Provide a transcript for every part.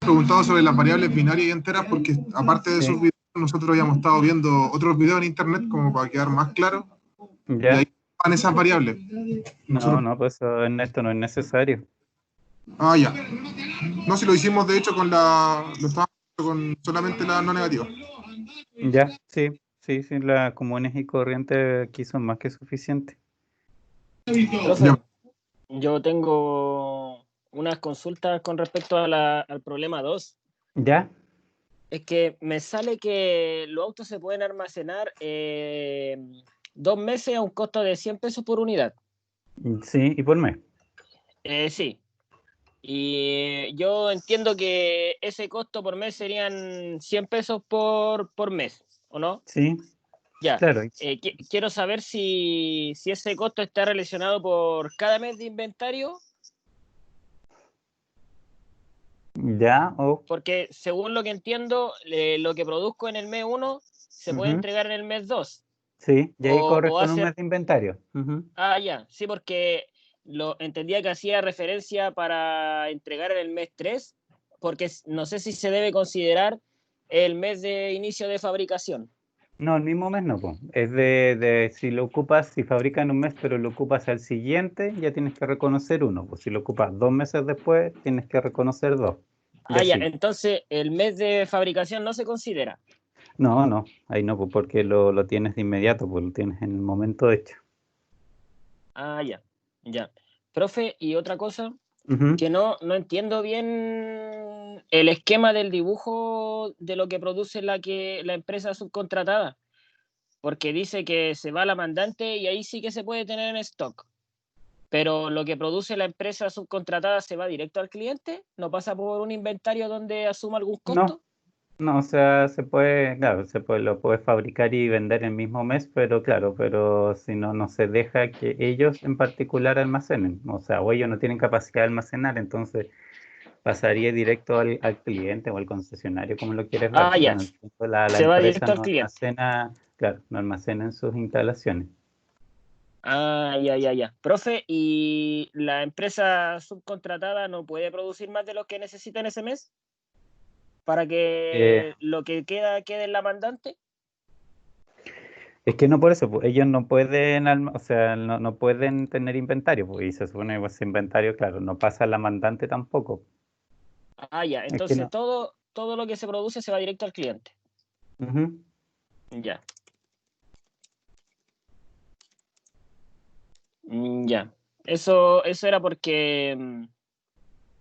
preguntado sobre las variables binarias y enteras porque aparte de esos Sí, videos nosotros habíamos estado viendo otros videos en internet como para quedar más claro y ahí ya. van esas variables. No, Nosotros, no, pues eso en esto no es necesario. ya. No, si lo hicimos de hecho lo estábamos haciendo con solamente la no negativa. Ya, sí, sí, sí, las comunes y corrientes aquí son más que suficientes. Ya. Profe, yo tengo unas consultas con respecto a al problema 2. ¿Ya? Es que me sale que los autos se pueden almacenar 2 meses a un costo de 100 pesos por unidad. Sí, y por mes. Sí. Y yo entiendo que ese costo por mes serían 100 pesos por mes, ¿o no? Sí, Ya. claro. Quiero saber si ese costo está relacionado por cada mes de inventario, Ya, o porque según lo que entiendo, lo que produzco en el mes 1 se puede ujú, entregar en el mes 2. sí, y ahí corres O con un hacer. mes de inventario. Ujú. Ya. Sí, porque lo entendía que hacía referencia para entregar en el mes 3, porque no sé si se debe considerar el mes de inicio de fabricación. No, el mismo mes no, po. Es de si lo ocupas, si fabrican un mes, pero lo ocupas al siguiente, ya tienes que reconocer uno. Pues si lo ocupas 2 meses después, tienes que reconocer dos. Y Ya. así. Entonces el mes de fabricación no se considera. No, no, ahí no, pues porque lo tienes de inmediato, pues lo tienes en el momento hecho. Ya. Ya. Profe, y otra cosa, Ujú. que no entiendo bien el esquema del dibujo de lo que produce la empresa subcontratada, porque dice que se va a la mandante y ahí sí que se puede tener en stock. Pero lo que produce la empresa subcontratada se va directo al cliente, no pasa por un inventario donde asuma algún No, costo. no, o sea, se puede, claro, lo puedes fabricar y vender el mismo mes, pero claro, pero si no, no se deja que ellos en particular almacenen. O sea, o ellos no tienen capacidad de almacenar, entonces pasaría directo al cliente o al concesionario, como lo quieres ver. Pero Ya, en el fondo la se va empresa directo al no cliente. almacena, claro, no almacena en sus instalaciones. Ya. Profe, ¿y la empresa subcontratada no puede producir más de lo que necesita en ese mes para Eh, que lo que quede en la mandante? es que no por eso, pues, ellos no pueden, o sea, no pueden tener inventario, pues, y se supone que ese inventario, claro, no pasa a la mandante tampoco. Ya, Es que entonces no. todo lo que se produce se va directo al cliente. Ujú. Ya. Ya. Eso era porque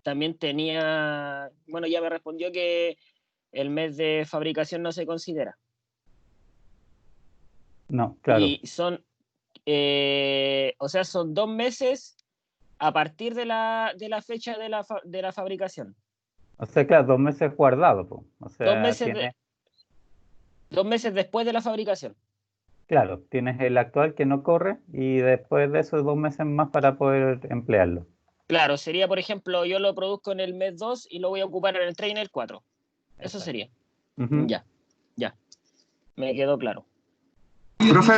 también tenía, bueno, ya me respondió que el mes de fabricación no se considera. No, claro. Y o sea, son 2 meses a partir de la fecha de la fabricación. O sea, claro, 2 meses guardado, pues. O Dos sea, meses, 2 meses después de la fabricación. claro, tienes el actual que no corre y después de esos 2 meses más para poder emplearlo. Claro, sería, por ejemplo, yo lo produzco en el mes 2 y lo voy a ocupar en el 3 y en el 4. Eso Exacto. sería. Ujú. Ya, ya, me quedó claro. Profe,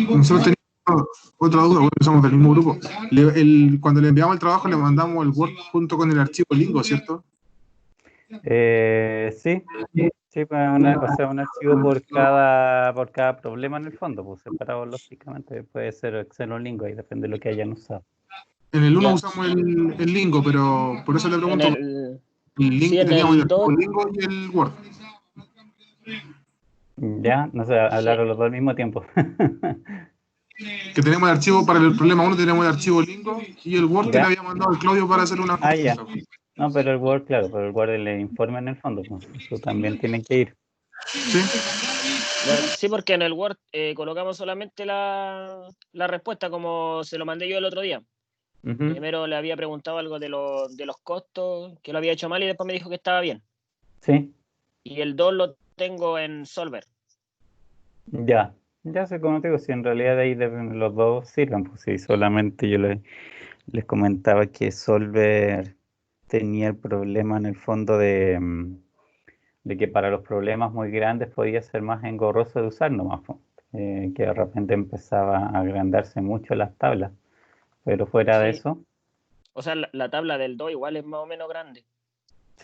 nosotros teníamos otra duda, porque somos del mismo grupo. Cuando le enviamos el trabajo le mandamos el Word junto con el archivo Lingo, ¿cierto? Sí, sí, pues o sea, un archivo por cada problema en el fondo, pues separado lógicamente. Puede ser Excel o Lingo, ahí depende de lo que hayan usado. En el uno Ya. usamos el Lingo, pero por eso le En pregunto, el, sí, link, en teníamos el el archivo 2, Lingo y el Word. Ya, no sé, sí, hablaron los dos al mismo tiempo. Que tenemos el archivo para el problema uno, tenemos el archivo Lingo y el Word que le ¿Ya? había mandado el Claudio para hacer una Ya. propuesta. No, pero el Word, claro, pero el Word le informa en el fondo, pues eso también tiene que ir. ¿Sí? sí, porque en el Word colocamos solamente la respuesta como se lo mandé yo el otro día. Ujú. Primero le había preguntado algo de los costos, que lo había hecho mal y después me dijo que estaba bien. Sí, Y el 2 lo tengo en Solver. ya. Ya sé, como te digo, si en realidad de ahí los dos sirven, pues sí, solamente yo les comentaba que Solver tenía el problema en el fondo de que para los problemas muy grandes podía ser más engorroso de usar nomás, po. Que de repente empezaba a agrandarse mucho las tablas, pero fuera de Sí, eso, o sea, la tabla del 2 igual es más o menos grande.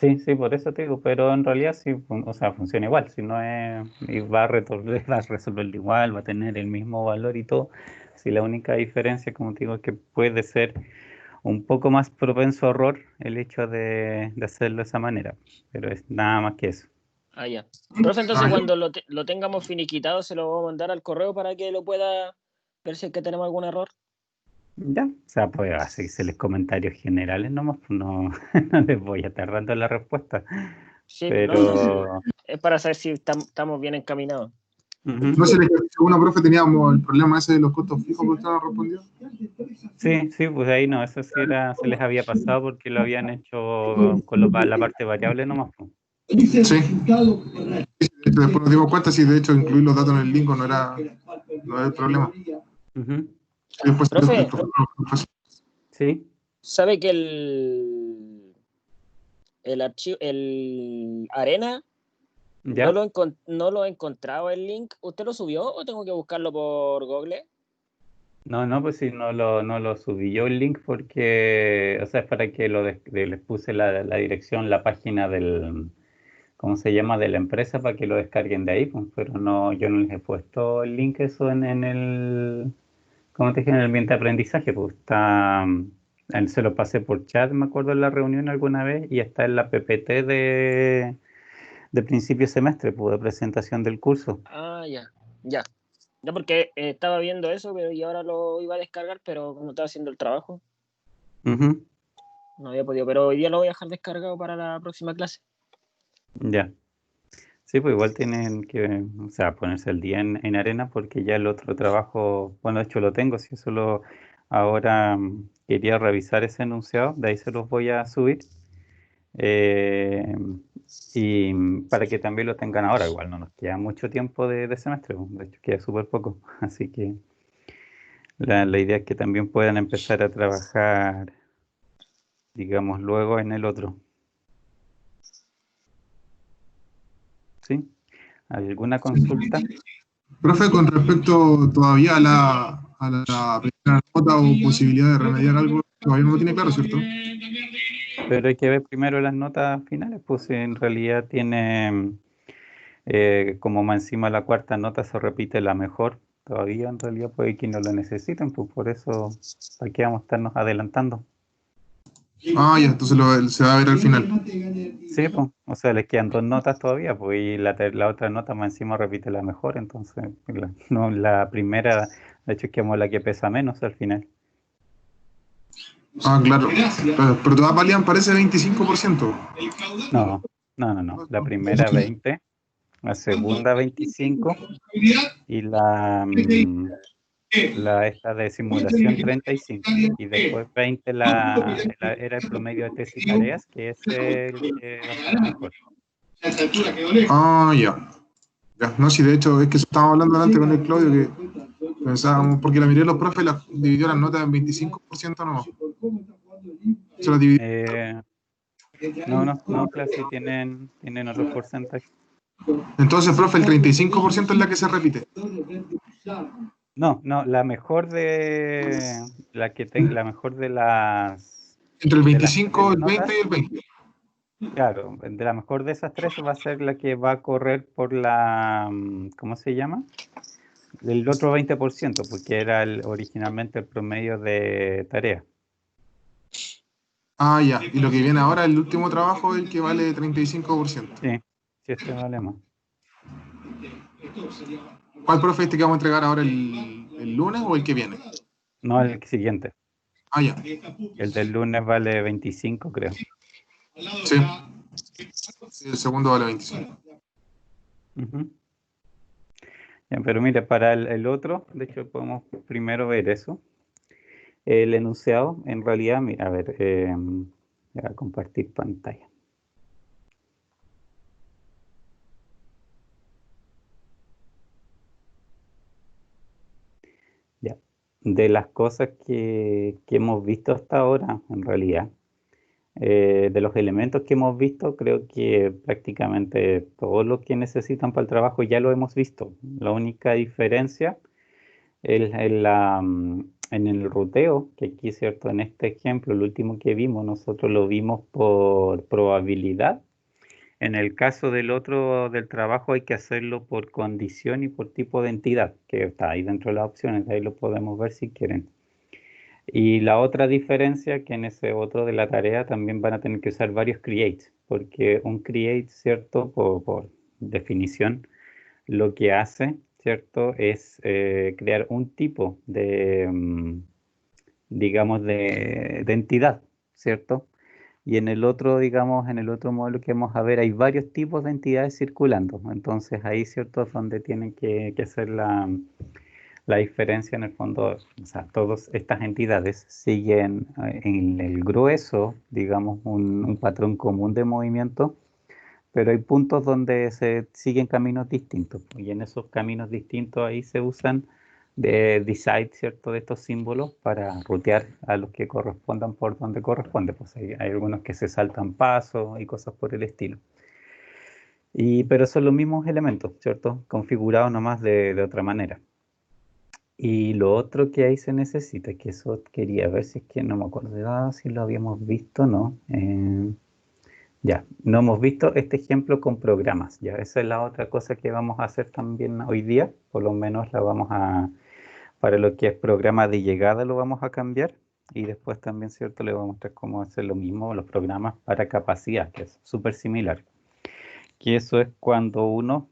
Sí, sí, por eso te digo, pero en realidad sí, o sea, funciona igual, si no es, y va a resolver, va a resolverlo igual, va a tener el mismo valor y todo. Si la única diferencia, como te digo, es que puede ser un poco más propenso a error el hecho de hacerlo de esa manera, pero es nada más que eso. Ah, ya. Profe, entonces Ah, ya. cuando lo tengamos finiquitado, se lo voy a mandar al correo para que lo pueda ver si es que tenemos algún error. Ya, o sea, pues hacerles comentarios generales nomás, pues no, no les voy a estar dando la respuesta, Sí, no, no, sí. pero Es para saber si estamos bien encaminados. ujú. No sé, según profe teníamos el problema ese de los costos fijos que usted nos respondió. Sí, sí, pues ahí no, eso sí era, se les había pasado porque lo habían hecho con la parte variable nomás, pues. Sí. Después nos dimos cuenta si de hecho incluir los datos en el link no era el problema. Ujú. Y después Profe, Sí, ¿sabe que el archivo, el Arena, ya. no lo he encontrado el link? ¿Usted lo subió o tengo que buscarlo por Google? No, no, pues sí, no lo subí yo el link porque, o sea, es para que les puse la dirección, la página del, ¿cómo se llama? De la empresa para que lo descarguen de ahí, pues, pero no, yo no les he puesto el link eso en el, ¿cómo te dije? En el ambiente de aprendizaje, pues está, se lo pasé por chat, me acuerdo en la reunión alguna vez, y está en la PPT de principio de semestre, pues, de presentación del curso. Ah, ya, ya. Ya porque estaba viendo eso pero, y ahora lo iba a descargar, pero como estaba haciendo el trabajo, Ujú, no había podido. Pero hoy día lo voy a dejar descargado para la próxima clase. ya. Sí, pues igual tienen que, o sea, ponerse el día en arena porque ya el otro trabajo, bueno, de hecho lo tengo, si solo ahora quería revisar ese enunciado, de ahí se los voy a subir eh, y para que también lo tengan ahora, igual no nos queda mucho tiempo de semestre, pues, de hecho queda súper poco, así que la idea es que también puedan empezar a trabajar, digamos, luego en el otro, ¿sí? ¿Alguna consulta? profe, con respecto todavía a la primera nota o posibilidad de remediar algo, todavía no lo tiene claro, ¿cierto? Pero hay que ver primero las notas finales, pues si en realidad tiene, como más encima la cuarta nota se repite la mejor, todavía en realidad puede que no lo necesiten, pues por eso, ¿para qué vamos a estarnos adelantando? Ah, ya, entonces se va a ver al final. Sí, pues, o sea, les quedan dos notas todavía, pues y la otra nota más encima repite la mejor, entonces no, la primera, de hecho es que es la que pesa menos al final. Ah, claro. Pero todas valían, parece 25%. No, no, la primera 20, la segunda 25 y la esta de simulación 35 y después 20 era el promedio de tesis y tareas, que es el que va a ser mejor. Ah, ya. Ya. No, si de hecho es que estábamos hablando antes con el Claudio que pensábamos, porque la mayoría de los profes dividió las notas en 25% nomás. Se las dividió. Eh, no, claro, sí tienen otros porcentajes. Entonces, profe, el 35% es la que se repite. No, la mejor de la mejor Entre el de las 25, tres el 20 y notas, el 20. claro, de la mejor de esas tres va a ser la que va a correr por ¿cómo se llama? El otro 20%, porque era originalmente el promedio de tarea. Ah, ya. Y lo que viene ahora, el último trabajo, el que vale 35%. Sí, sí, este vale más. ¿Cuál profe este que vamos a entregar ahora el lunes o el que viene? No, el siguiente. Ah, ya. El del lunes vale 25, creo. Sí. Sí, el segundo vale 25. Ujú. Ya, pero mire, para el otro, de hecho, podemos primero ver eso. El enunciado, en realidad, mira, a ver, voy a compartir pantalla. Ya. De las cosas que hemos visto hasta ahora, en realidad, de los elementos que hemos visto, creo que prácticamente todo lo que necesitan para el trabajo ya lo hemos visto. La única diferencia es en el ruteo, que aquí, ¿cierto? En este ejemplo, el último que vimos, nosotros lo vimos por probabilidad. En el caso del otro, del trabajo, hay que hacerlo por condición y por tipo de entidad, que está ahí dentro de las opciones, ahí lo podemos ver si quieren. Y la otra diferencia, que en ese otro de la tarea también van a tener que usar varios creates, porque un create, ¿cierto? Por definición, lo que hace, ¿cierto? Es crear un tipo de, digamos, de entidad, ¿cierto? Y en el otro, digamos, en el otro modelo que vamos a ver, hay varios tipos de entidades circulando. Entonces ahí, ¿cierto? Es donde tienen que hacer la diferencia en el fondo. O sea, todas estas entidades siguen en el grueso, digamos, un patrón común de movimiento, pero hay puntos donde se siguen caminos distintos. Y en esos caminos distintos ahí se usan de decide, ¿cierto? De estos símbolos para rutear a los que correspondan por donde corresponde. Pues hay algunos que se saltan pasos y cosas por el estilo. Pero son los mismos elementos, ¿cierto? Configurados nomás de otra manera. Y lo otro que ahí se necesita, que eso quería ver si es que no me acordaba si lo habíamos visto o no. Ya, no hemos visto este ejemplo con programas. Ya, esa es la otra cosa que vamos a hacer también hoy día. Por lo menos la vamos a, para lo que es programa de llegada lo vamos a cambiar. Y después también, ¿cierto? Le voy a mostrar cómo hacer lo mismo los programas para capacidad, que es súper similar. Que eso es cuando uno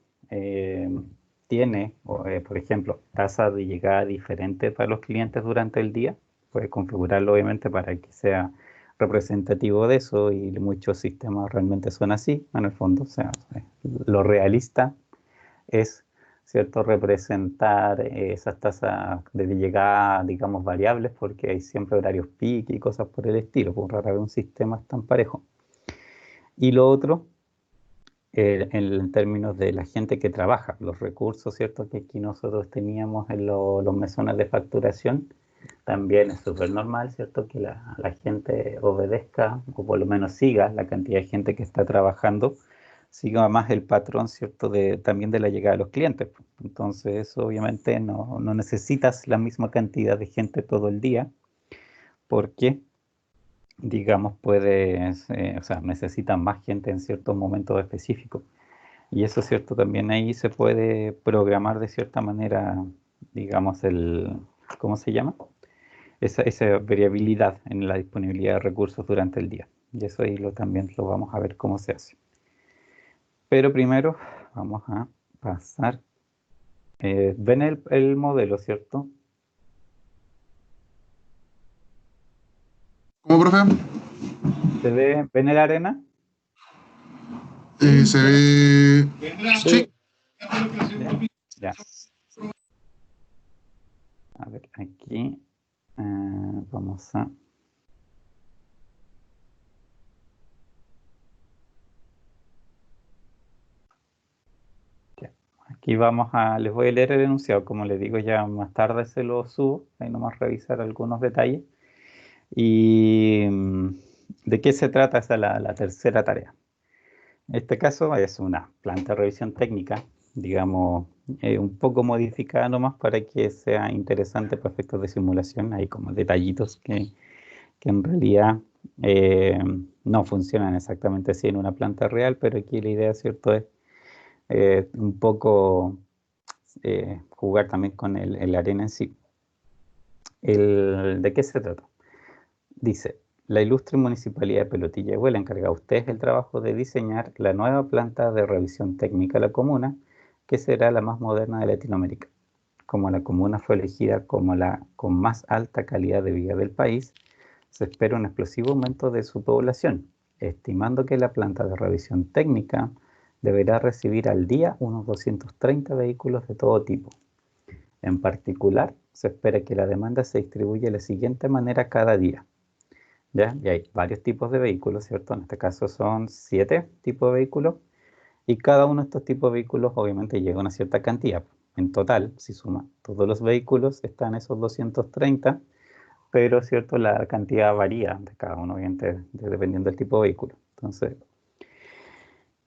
tiene, por ejemplo, tasa de llegada diferente para los clientes durante el día. Puede configurarlo obviamente para que sea representativo de eso y muchos sistemas realmente son así, en el fondo. O sea, lo realista es, ¿cierto?, representar esas tasas de llegada, digamos, variables, porque hay siempre horarios peak y cosas por el estilo, por rara vez un sistema es tan parejo. Y lo otro en términos de la gente que trabaja, los recursos, ¿cierto? Que aquí nosotros teníamos en los mesones de facturación, también es súper normal, ¿cierto? Que la gente obedezca o por lo menos siga la cantidad de gente que está trabajando, siga más el patrón, ¿cierto? También de la llegada de los clientes. Entonces, eso obviamente no necesitas la misma cantidad de gente todo el día, porque digamos, puedes, o sea, necesitan más gente en ciertos momentos específicos. Y eso es cierto, también ahí se puede programar de cierta manera, digamos, ¿cómo se llama? Esa variabilidad en la disponibilidad de recursos durante el día. Y eso ahí también lo vamos a ver cómo se hace. Pero primero vamos a pasar. ¿Ven el modelo, cierto? ¿Cómo, profe? ¿Ven el arena? Se ve... Sí. Ya. A ver, aquí vamos a... Aquí les voy a leer el enunciado, como les digo, ya más tarde se lo subo, ahí nomás revisar algunos detalles. ¿Y de qué se trata? Esa es la tercera tarea. En este caso es una planta de revisión técnica, digamos, un poco modificada nomás para que sea interesante para efectos de simulación. Hay como detallitos que en realidad no funcionan exactamente así en una planta real, pero aquí la idea, ¿cierto?, es un poco jugar también con el arena en sí. ¿De qué se trata? Dice, la ilustre Municipalidad de Pelotilla de Huela encarga a ustedes el trabajo de diseñar la nueva planta de revisión técnica de la comuna, que será la más moderna de Latinoamérica. Como la comuna fue elegida como la con más alta calidad de vida del país, se espera un explosivo aumento de su población, estimando que la planta de revisión técnica deberá recibir al día unos 230 vehículos de todo tipo. En particular, se espera que la demanda se distribuya de la siguiente manera cada día. ¿Ya? Y hay varios tipos de vehículos, ¿cierto? En este caso son 7 tipos de vehículos y cada uno de estos tipos de vehículos obviamente llega a una cierta cantidad. En total, si suma todos los vehículos, están esos 230, pero ¿cierto? La cantidad varía de cada uno, obviamente, dependiendo del tipo de vehículo. Entonces,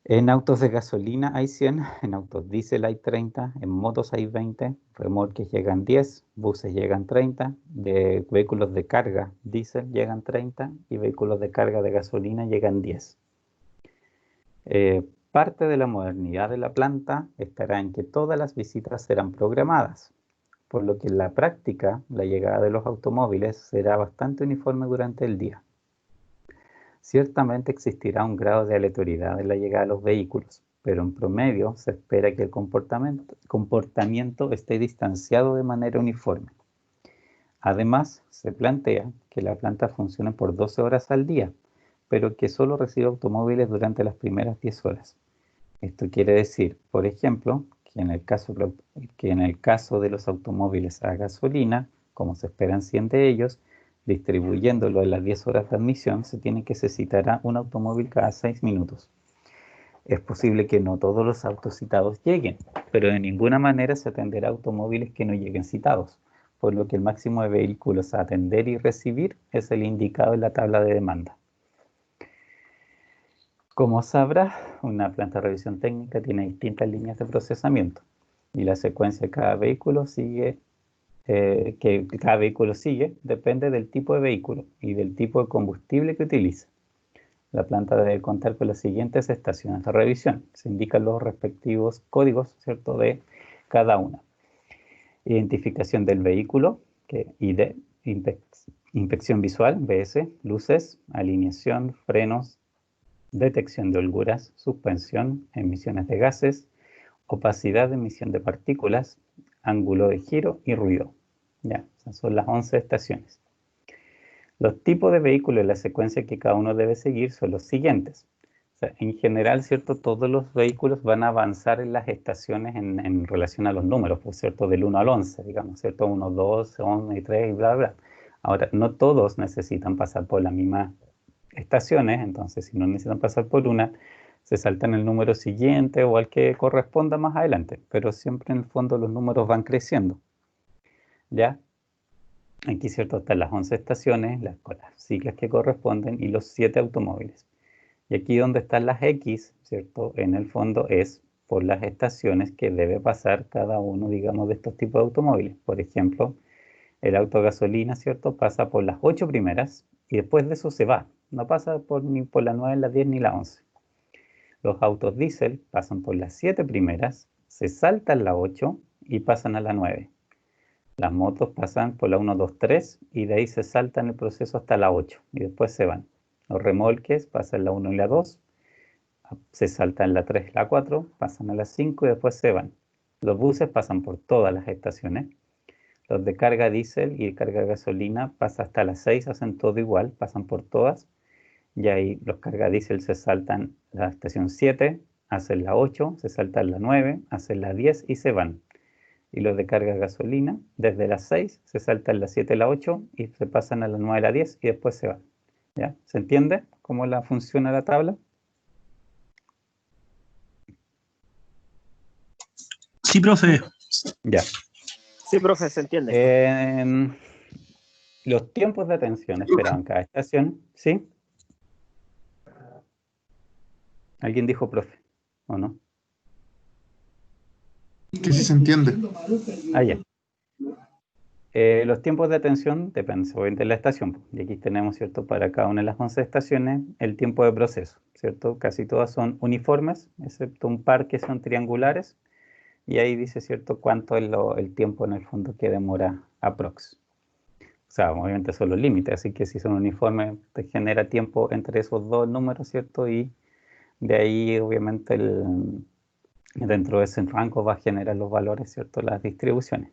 En autos de gasolina hay 100, en autos diésel hay 30, en motos hay 20, remolques llegan 10, buses llegan 30, de vehículos de carga diésel llegan 30 y vehículos de carga de gasolina llegan 10. Parte de la modernidad de la planta estará en que todas las visitas serán programadas, por lo que en la práctica la llegada de los automóviles será bastante uniforme durante el día. Ciertamente existirá un grado de aleatoriedad en la llegada de los vehículos, pero en promedio se espera que el comportamiento esté distanciado de manera uniforme. Además, se plantea que la planta funcione por 12 horas al día, pero que solo reciba automóviles durante las primeras 10 horas. Esto quiere decir, por ejemplo, que en el caso de los automóviles a gasolina, como se esperan 100 de ellos, distribuyéndolo en las 10 horas de admisión, se tiene que necesitará un automóvil cada 6 minutos. Es posible que no todos los autos citados lleguen, pero de ninguna manera se atenderá a automóviles que no lleguen citados, por lo que el máximo de vehículos a atender y recibir es el indicado en la tabla de demanda. Como sabrá, una planta de revisión técnica tiene distintas líneas de procesamiento y la secuencia de cada vehículo que cada vehículo sigue depende del tipo de vehículo y del tipo de combustible que utiliza. La planta debe contar con las siguientes estaciones de revisión. Se indican los respectivos códigos, ¿cierto?, de cada una. Identificación del vehículo, ID, inspección visual, BS, luces, alineación, frenos, detección de holguras, suspensión, emisiones de gases, opacidad de emisión de partículas, ángulo de giro y ruido. Ya, esas son las 11 estaciones. Los tipos de vehículos y la secuencia que cada uno debe seguir son los siguientes. O sea, en general, ¿cierto?, todos los vehículos van a avanzar en las estaciones en relación a los números, por cierto, del 1 al 11, digamos, ¿cierto? 1, 2, 11 y 3 y bla, bla. Ahora, no todos necesitan pasar por las mismas estaciones, entonces si no necesitan pasar por una, se saltan el número siguiente o al que corresponda más adelante, pero siempre en el fondo los números van creciendo. ¿Ya? Aquí, ¿cierto?, están las 11 estaciones, las siglas que corresponden y los 7 automóviles. Y aquí donde están las X, ¿cierto?, en el fondo es por las estaciones que debe pasar cada uno, digamos, de estos tipos de automóviles. Por ejemplo, el auto gasolina, ¿cierto?, pasa por las 8 primeras y después de eso se va. No pasa ni por la 9, la 10 ni la 11. Los autos diésel pasan por las 7 primeras, se saltan la 8 y pasan a la 9. Las motos pasan por la 1, 2, 3 y de ahí se saltan el proceso hasta la 8 y después se van. Los remolques pasan la 1 y la 2, se saltan la 3 y la 4, pasan a la 5 y después se van. Los buses pasan por todas las estaciones. Los de carga diésel y carga gasolina pasan hasta las 6, hacen todo igual, pasan por todas. Y ahí los carga diésel se saltan la estación 7, hacen la 8, se saltan la 9, hacen la 10 y se van. Y los de carga gasolina, desde las 6 se saltan la 7 y la 8 y se pasan a la 9 y la 10 y después se van. ¿Ya? ¿Se entiende cómo funciona la tabla? Sí, profe. Ya. Sí, profe, se entiende. Los tiempos de atención esperados en cada estación, ¿sí? ¿Alguien dijo profe o no? Que sí se entiende. Ah, ya. Los tiempos de atención dependen obviamente de la estación. Y aquí tenemos, ¿cierto?, para cada una de las 11 estaciones el tiempo de proceso, ¿cierto? Casi todas son uniformes, excepto un par que son triangulares. Y ahí dice, ¿cierto?, cuánto es el tiempo en el fondo que demora aprox. O sea, obviamente son los límites, así que si son uniformes, te genera tiempo entre esos dos números, ¿cierto? Y de ahí, obviamente, dentro de ese rango va a generar los valores, ¿cierto?, las distribuciones.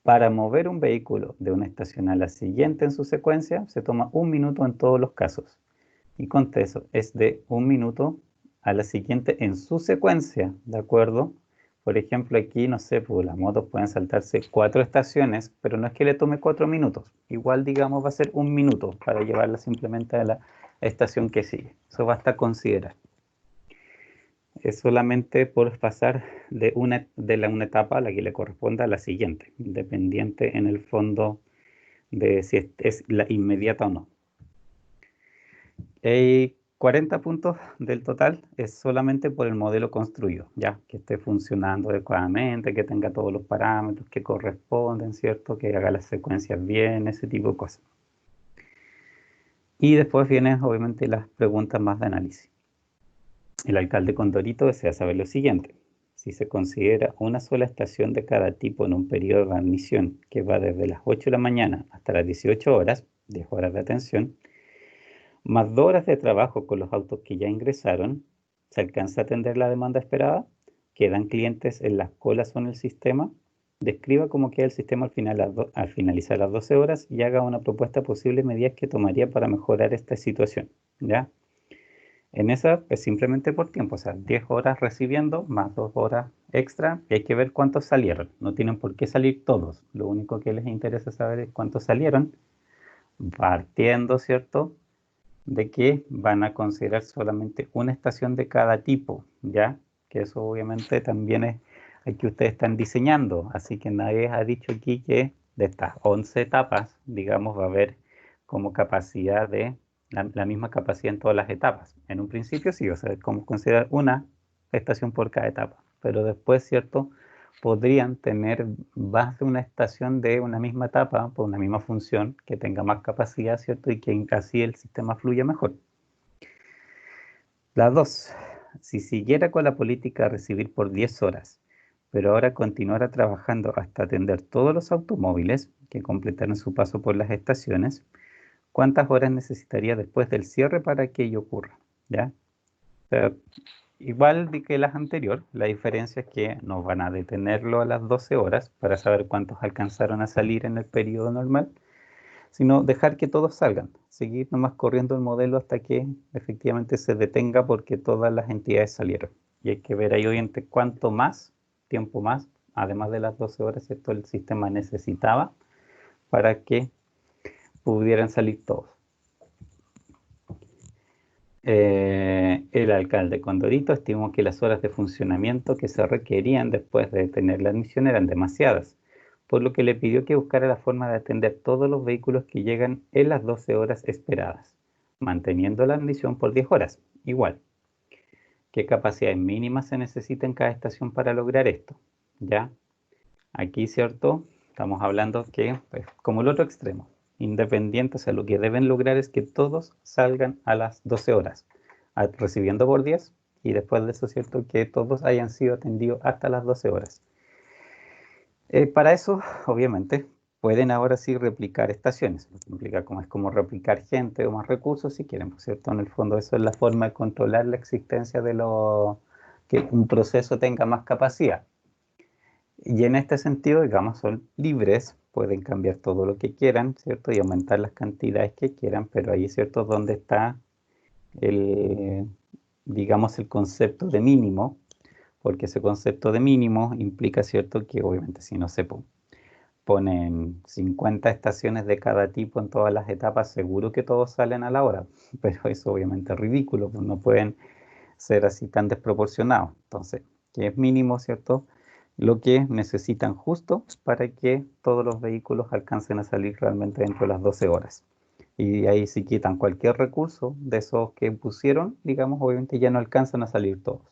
Para mover un vehículo de una estación a la siguiente en su secuencia, se toma 1 minuto en todos los casos. Y con eso es de 1 minuto a la siguiente en su secuencia, ¿de acuerdo? Por ejemplo, aquí, no sé, pues las motos pueden saltarse 4 estaciones, pero no es que le tome 4 minutos. Igual, digamos, va a ser 1 minuto para llevarla simplemente a la estación que sigue. Eso basta considerar. Es solamente por pasar de una etapa a la que le corresponda a la siguiente, independiente en el fondo de si es la inmediata o no. 40 puntos del total es solamente por el modelo construido, ya, que esté funcionando adecuadamente, que tenga todos los parámetros que corresponden, ¿cierto? Que haga las secuencias bien, ese tipo de cosas. Y después vienen, obviamente, las preguntas más de análisis. El alcalde Condorito desea saber lo siguiente. Si se considera una sola estación de cada tipo en un periodo de admisión que va desde las 8 de la mañana hasta las 18 horas, 10 horas de atención, más 2 horas de trabajo con los autos que ya ingresaron, ¿se alcanza a atender la demanda esperada? ¿Quedan clientes en las colas o en el sistema? Describa cómo queda el sistema al finalizar las 12 horas y haga una propuesta de posibles medidas que tomaría para mejorar esta situación, ¿ya? En esa es simplemente por tiempo, o sea, 10 horas recibiendo más 2 horas extra y hay que ver cuántos salieron. No tienen por qué salir todos, lo único que les interesa saber es cuántos salieron, partiendo, ¿cierto?, de que van a considerar solamente una estación de cada tipo, ¿ya? Que eso obviamente también es que ustedes están diseñando, así que nadie ha dicho aquí que de estas 11 etapas, digamos, va a haber como capacidad de la misma capacidad en todas las etapas. En un principio sí, o sea, como considerar una estación por cada etapa, pero después, ¿cierto?, podrían tener más de una estación de una misma etapa, por una misma función, que tenga más capacidad, ¿cierto? Y que así el sistema fluya mejor. La 2. Si siguiera con la política de recibir por 10 horas, pero ahora continuara trabajando hasta atender todos los automóviles que completaron su paso por las estaciones, ¿cuántas horas necesitaría después del cierre para que ello ocurra? ¿Ya? O sea, igual que las anteriores, la diferencia es que nos van a detenerlo a las 12 horas para saber cuántos alcanzaron a salir en el periodo normal, sino dejar que todos salgan, seguir nomás corriendo el modelo hasta que efectivamente se detenga porque todas las entidades salieron. Y hay que ver ahí obviamente cuánto más, tiempo más, además de las 12 horas, ¿cierto?, el sistema necesitaba para que pudieran salir todos. El alcalde Condorito estimó que las horas de funcionamiento que se requerían después de tener la admisión eran demasiadas, por lo que le pidió que buscara la forma de atender todos los vehículos que llegan en las 12 horas esperadas, manteniendo la admisión por 10 horas, igual. ¿Qué capacidad mínima se necesita en cada estación para lograr esto? ¿Ya? Aquí, ¿cierto? Estamos hablando que, pues, como el otro extremo, independiente, o sea, lo que deben lograr es que todos salgan a las 12 horas, recibiendo por 10, y después de eso, ¿cierto?, que todos hayan sido atendidos hasta las 12 horas. Para eso, obviamente, pueden ahora sí replicar estaciones, lo que implica como es como replicar gente o más recursos si quieren, ¿por cierto? En el fondo eso es la forma de controlar la existencia de que un proceso tenga más capacidad. Y en este sentido, digamos, son libres, pueden cambiar todo lo que quieran, ¿cierto? Y aumentar las cantidades que quieran, pero ahí, ¿cierto?, donde está digamos, el concepto de mínimo, porque ese concepto de mínimo implica, ¿cierto?, que obviamente si no se ponen 50 estaciones de cada tipo en todas las etapas, seguro que todos salen a la hora, pero eso obviamente es ridículo, pues no pueden ser así tan desproporcionados. Entonces, que es mínimo, ¿cierto?, lo que necesitan justo para que todos los vehículos alcancen a salir realmente dentro de las 12 horas. Y ahí si quitan cualquier recurso de esos que pusieron, digamos, obviamente ya no alcanzan a salir todos.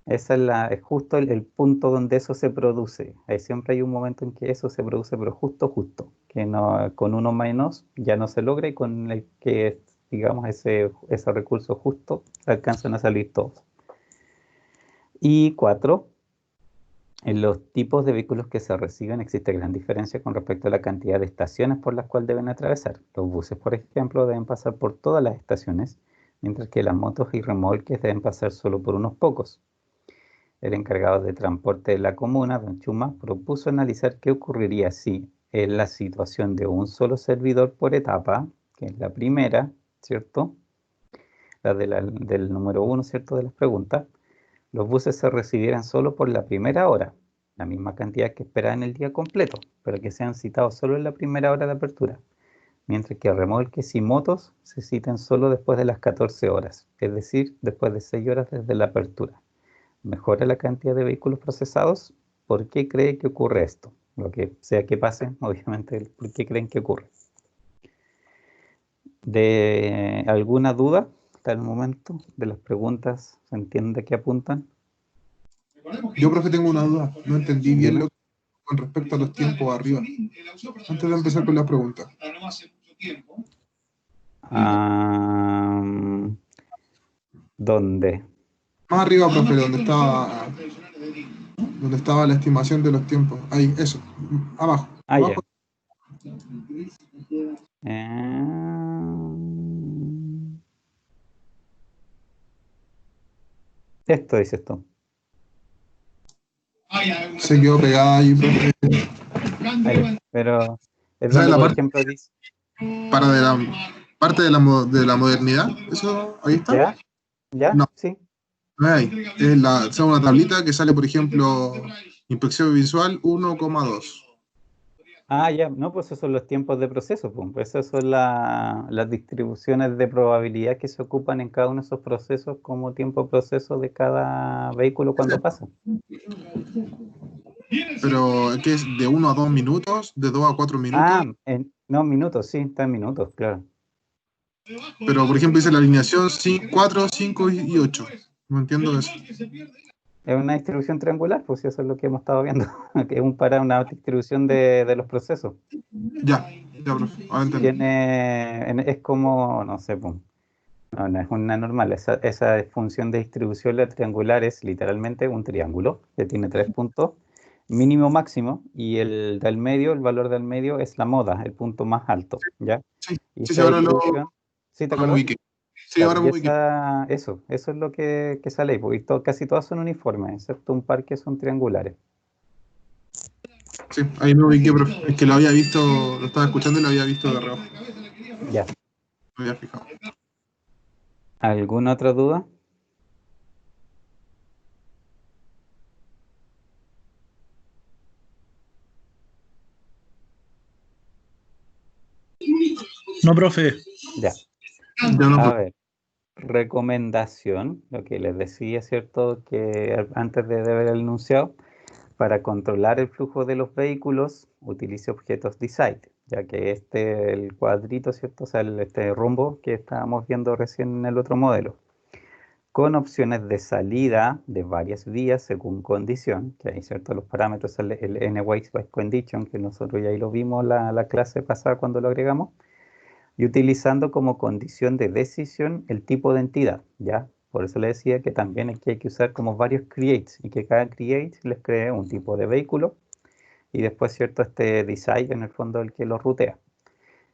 Esa es justo el punto donde eso se produce. Ahí siempre hay un momento en que eso se produce, pero justo, que no, con uno menos ya no se logra y con el que, digamos, ese recurso justo alcanzan a salir todos. Y 4, en los tipos de vehículos que se reciben existe gran diferencia con respecto a la cantidad de estaciones por las cuales deben atravesar. Los buses, por ejemplo, deben pasar por todas las estaciones, mientras que las motos y remolques deben pasar solo por unos pocos. El encargado de transporte de la comuna, don Chuma, propuso analizar qué ocurriría si en la situación de un solo servidor por etapa, que es la primera, ¿cierto?, la del número 1, ¿cierto?, de las preguntas, los buses se recibieran solo por la primera hora, la misma cantidad que esperaban el día completo, pero que sean citados solo en la primera hora de apertura, mientras que remolques y motos se citen solo después de las 14 horas, es decir, después de 6 horas desde la apertura. ¿Mejora la cantidad de vehículos procesados? ¿Por qué cree que ocurre esto? Lo que sea que pase, obviamente, ¿por qué creen que ocurre? ¿De alguna duda hasta el momento de las preguntas? ¿Se entiende que apuntan? Yo, profe, tengo una duda. No entendí bien Dime. lo que con respecto a los tiempos arriba. Antes de empezar con las preguntas. ¿Dónde? Más arriba, profe, donde estaba la estimación de los tiempos. Ahí, eso. Abajo. Ah, ya. Abajo. Esto dices tú. Se quedó pegada ahí, profe. Pero es ¿Sabe donde, la por parte? ejemplo, dice... Para de la parte de la modernidad. ¿Eso ahí está? ¿Ya? ¿Ya? No, Sí. no es ahí. Es una tablita que sale, por ejemplo, inspección visual 1,2. Ah, ya, no, pues esos son los tiempos de proceso, pues esas son las distribuciones de probabilidad que se ocupan en cada uno de esos procesos como tiempo de proceso de cada vehículo cuando pasa. Pero es que es de 1 a 2 minutos, de 2 a 4 minutos. No, minutos, sí, está en minutos, claro. Pero, por ejemplo, dice la alineación 4, 5 y 8. No entiendo eso. Es una distribución triangular, pues eso es lo que hemos estado viendo, que es una distribución de los procesos. Ya, profe. Ahora entendí. Es como, no sé, pues, no es una normal, esa función de distribución triangular es literalmente un triángulo que tiene 3 puntos, mínimo, máximo, y el del medio, el valor del medio es la moda, el punto más alto, ¿ya? Sí, Y sí, esa ahora distribución, ¿sí te me acuerdas? ubiqué. Sí, Claro, ahora y me ubiqué. eso es lo que sale ahí, porque casi todas son uniformes, excepto un par que son triangulares. Sí, ahí me ubiqué, profe. Es que lo había visto, lo estaba escuchando y lo había visto de reojo. Ya. Me había fijado. ¿Alguna otra duda? No, profe. Ya. Ya no, A profe. ver, recomendación, lo que les decía, ¿cierto? Que antes de ver el enunciado, para controlar el flujo de los vehículos, utilice objetos Decide, ya que el cuadrito, ¿cierto? O sea, este rombo que estábamos viendo recién en el otro modelo, con opciones de salida de varias vías según condición, que hay, ¿cierto? Los parámetros, el N-Ways by Condition, que nosotros ya ahí lo vimos la clase pasada cuando lo agregamos, y utilizando como condición de decisión el tipo de entidad, ¿ya? Por eso le decía que también aquí hay que usar como varios creates y que cada create les cree un tipo de vehículo y después, ¿cierto? Este decide en el fondo el que lo rutea.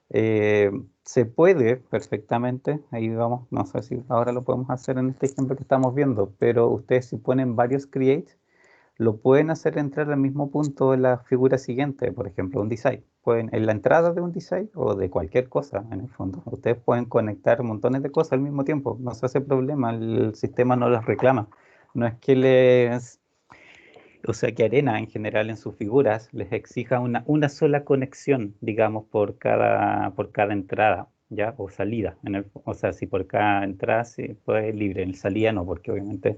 Se puede perfectamente, ahí vamos, no sé si ahora lo podemos hacer en este ejemplo que estamos viendo, pero ustedes si ponen varios creates, lo pueden hacer entrar al mismo punto en la figura siguiente, por ejemplo, un design. Pueden, en la entrada de un design o de cualquier cosa, en el fondo, ustedes pueden conectar montones de cosas al mismo tiempo. No se hace problema, el sistema no las reclama. No es que o sea, que Arena en general en sus figuras les exija una sola conexión, digamos, por cada entrada, ¿ya? O salida. O sea, si por cada entrada se puede libre, en salida no, porque obviamente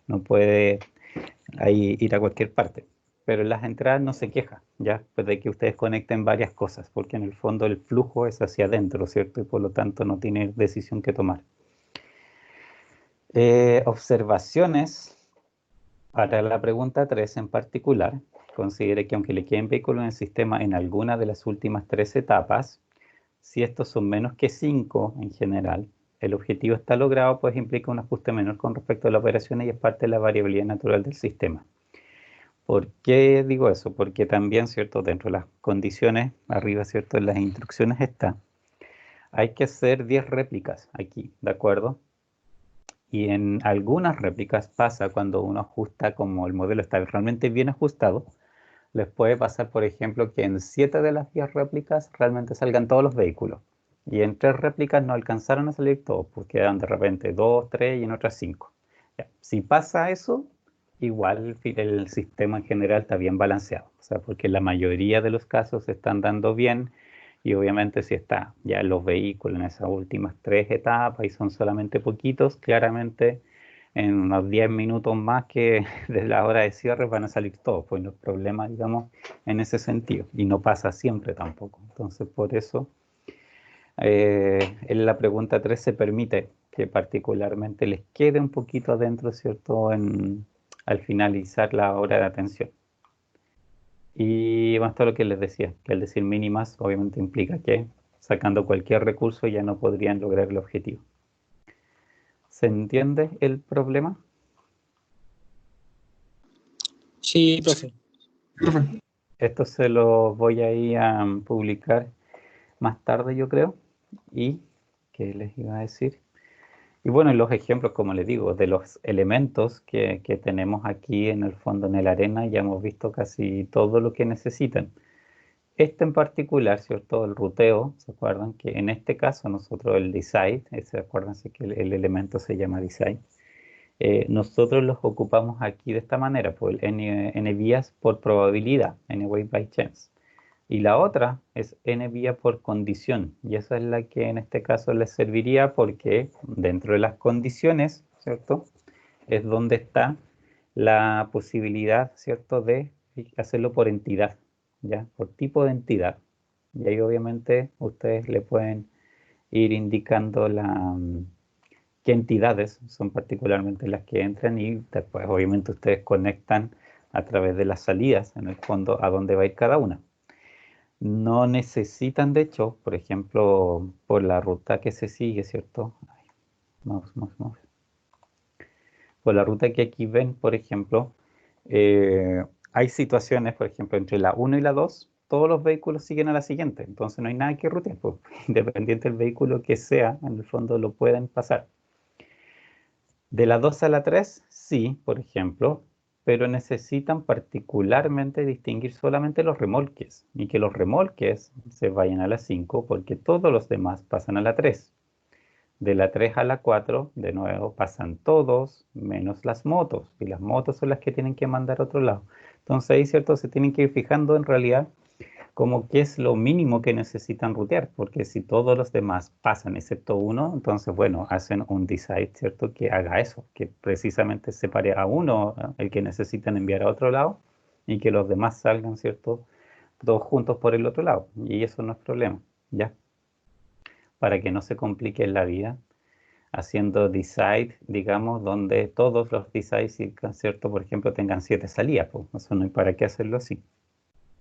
no puede ahí ir a cualquier parte. Pero en las entradas no se queja, ¿ya? Pues de que ustedes conecten varias cosas, porque en el fondo el flujo es hacia adentro, ¿cierto? Y por lo tanto no tiene decisión que tomar. Observaciones para la pregunta 3 en particular. Considere que aunque le queden vehículos en el sistema en alguna de las últimas 3 etapas, si estos son menos que 5 en general, el objetivo está logrado, pues implica un ajuste menor con respecto a las operaciones y es parte de la variabilidad natural del sistema. ¿Por qué digo eso? Porque también, ¿cierto? Dentro de las condiciones, arriba, ¿cierto? En las instrucciones está, hay que hacer 10 réplicas aquí, ¿de acuerdo? Y en algunas réplicas pasa cuando uno ajusta como el modelo está realmente bien ajustado, les puede pasar, por ejemplo, que en 7 de las 10 réplicas realmente salgan todos los vehículos. Y en 3 réplicas no alcanzaron a salir todos, pues quedan de repente 2, 3 y en otras 5. Ya. Si pasa eso, igual el sistema en general está bien balanceado. O sea, porque la mayoría de los casos se están dando bien y obviamente si está ya los vehículos en esas últimas 3 etapas y son solamente poquitos, claramente en unos 10 minutos más que de la hora de cierre van a salir todos, pues los problemas, digamos, en ese sentido. Y no pasa siempre tampoco. Entonces, por eso En la pregunta 3 se permite que particularmente les quede un poquito adentro, ¿cierto? Al finalizar la hora de atención. Y más todo lo que les decía, que al decir mínimas obviamente implica que sacando cualquier recurso ya no podrían lograr el objetivo. ¿Se entiende el problema? Sí, profe. Profe. Esto se lo voy a ir a publicar más tarde, yo creo. ¿Y qué les iba a decir? Y bueno, los ejemplos, como les digo, de los elementos que tenemos aquí en el fondo, en el arena, ya hemos visto casi todo lo que necesitan. Este en particular, ¿cierto? El ruteo, ¿se acuerdan? Que en este caso nosotros el decide, acuérdense que el elemento se llama decide, nosotros los ocupamos aquí de esta manera, pues n vías por probabilidad, n way by chance. Y la otra es n vía por condición, y esa es la que en este caso les serviría porque dentro de las condiciones, ¿cierto? Es donde está la posibilidad, ¿cierto? De hacerlo por entidad, ¿ya? Por tipo de entidad. Y ahí obviamente ustedes le pueden ir indicando qué entidades son particularmente las que entran y después obviamente ustedes conectan a través de las salidas, en el fondo, a dónde va a ir cada una. No necesitan, de hecho, por ejemplo, por la ruta que se sigue, ¿cierto? Mouse. Por la ruta que aquí ven, por ejemplo, hay situaciones, por ejemplo, entre la 1 y la 2, todos los vehículos siguen a la siguiente, entonces no hay nada que rutear, pues, independiente del vehículo que sea, en el fondo lo pueden pasar. De la 2 a la 3, sí, por ejemplo, pero necesitan particularmente distinguir solamente los remolques y que los remolques se vayan a la 5 porque todos los demás pasan a la 3. De la 3 a la 4, de nuevo, pasan todos menos las motos y las motos son las que tienen que mandar a otro lado. Entonces ahí, ¿cierto? Se tienen que ir fijando en realidad como qué es lo mínimo que necesitan rutear, porque si todos los demás pasan excepto uno, entonces, bueno, hacen un decide, ¿cierto? Que haga eso, que precisamente separe a uno, el que necesitan enviar a otro lado, y que los demás salgan, ¿cierto? Todos juntos por el otro lado, y eso no es problema, ¿ya? Para que no se complique la vida, haciendo decide, digamos, donde todos los decides, ¿cierto? Por ejemplo, tengan 7 salidas, pues, eso no hay para qué hacerlo así.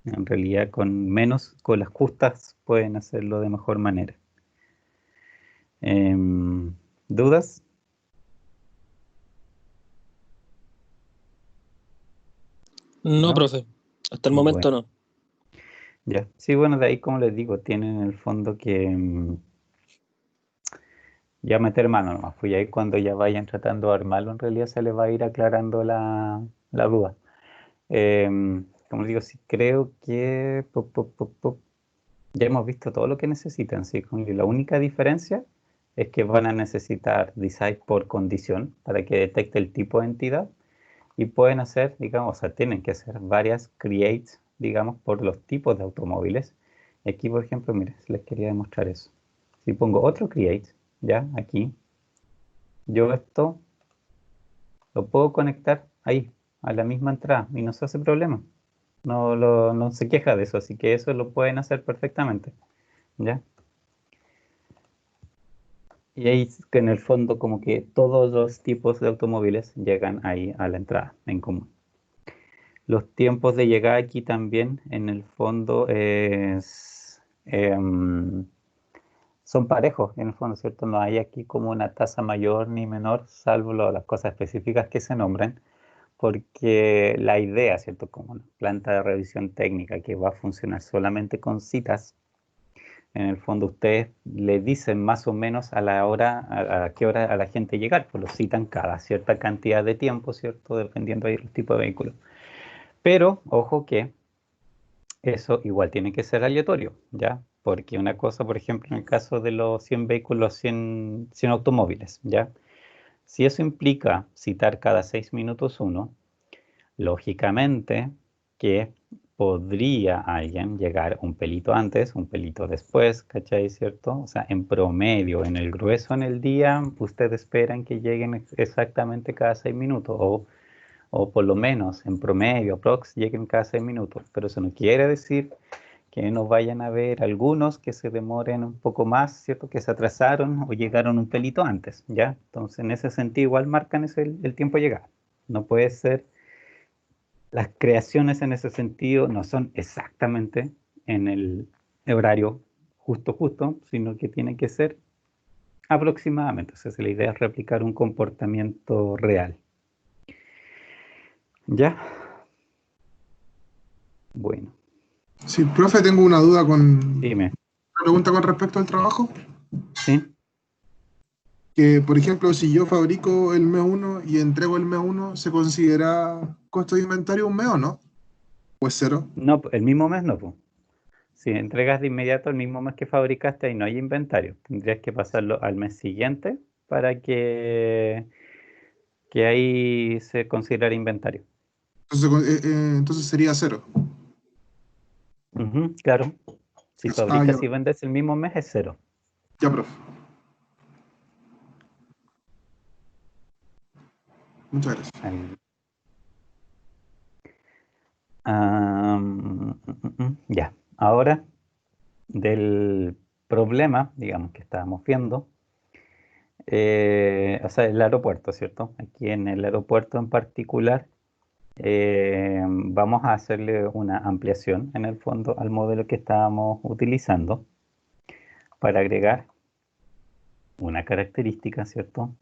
En realidad, con las justas pueden hacerlo de mejor manera. ¿Dudas? No, ¿No? profe. Hasta el Bueno, momento no. ya. Sí, bueno, de ahí, como les digo, tienen en el fondo que ya meter mano nomás. Pues ahí cuando ya vayan tratando de armarlo, en realidad se les va a ir aclarando la duda. Como les digo, sí creo que ya hemos visto todo lo que necesitan, ¿sí? La única diferencia es que van a necesitar decide por condición para que detecte el tipo de entidad y pueden hacer, digamos, o sea, tienen que hacer varias creates, digamos, por los tipos de automóviles. Aquí, por ejemplo, miren, les quería demostrar eso. Si pongo otro create, ya, aquí, yo esto lo puedo conectar ahí, a la misma entrada y no se hace problema. No se queja de eso, así que eso lo pueden hacer perfectamente, ¿ya? Y ahí que en el fondo como que todos los tipos de automóviles llegan ahí a la entrada en común. Los tiempos de llegada aquí también en el fondo son parejos en el fondo, ¿cierto? No hay aquí como una tasa mayor ni menor, salvo las cosas específicas que se nombren, porque la idea, ¿cierto? Como una planta de revisión técnica que va a funcionar solamente con citas, en el fondo ustedes le dicen más o menos a la hora, a qué hora a la gente llegar, pues lo citan cada cierta cantidad de tiempo, ¿cierto? Dependiendo del tipo de vehículo. Pero, ojo que eso igual tiene que ser aleatorio, ¿ya? Porque una cosa, por ejemplo, en el caso de los 100 vehículos, 100 automóviles, ¿ya? Si eso implica citar cada 6 minutos uno, lógicamente que podría alguien llegar un pelito antes, un pelito después, ¿cachai? ¿Cierto? O sea, en promedio, en el grueso en el día, ustedes esperan que lleguen exactamente cada 6 minutos o por lo menos en promedio, aprox, lleguen cada 6 minutos. Pero eso no quiere decir que no vayan a haber algunos que se demoren un poco más, ¿cierto? Que se atrasaron o llegaron un pelito antes, ¿ya? Entonces, en ese sentido, igual marcan el tiempo de llegada. No puede ser, las creaciones en ese sentido no son exactamente en el horario justo, sino que tiene que ser aproximadamente. O sea, si la idea es replicar un comportamiento real. ¿Ya? Bueno, Sí, profe, tengo una duda dime. una pregunta con respecto al trabajo. ¿Sí? Que, por ejemplo, si yo fabrico el mes uno y entrego el mes uno, ¿se considera costo de inventario un mes o no? ¿O es cero? No, el mismo mes no, pues. Si entregas de inmediato el mismo mes que fabricaste, ahí no hay inventario. Tendrías que pasarlo al mes siguiente para que ahí se considere inventario. Entonces sería cero. Ujú, claro. Si Ya, fabricas y vendes el mismo mes es cero. ya, profe. Muchas gracias. Ahí. Ya. Ahora, del problema, digamos, que estábamos viendo, o sea, el aeropuerto, ¿cierto? Aquí en el aeropuerto en particular, vamos a hacerle una ampliación en el fondo al modelo que estábamos utilizando para agregar una característica, ¿cierto?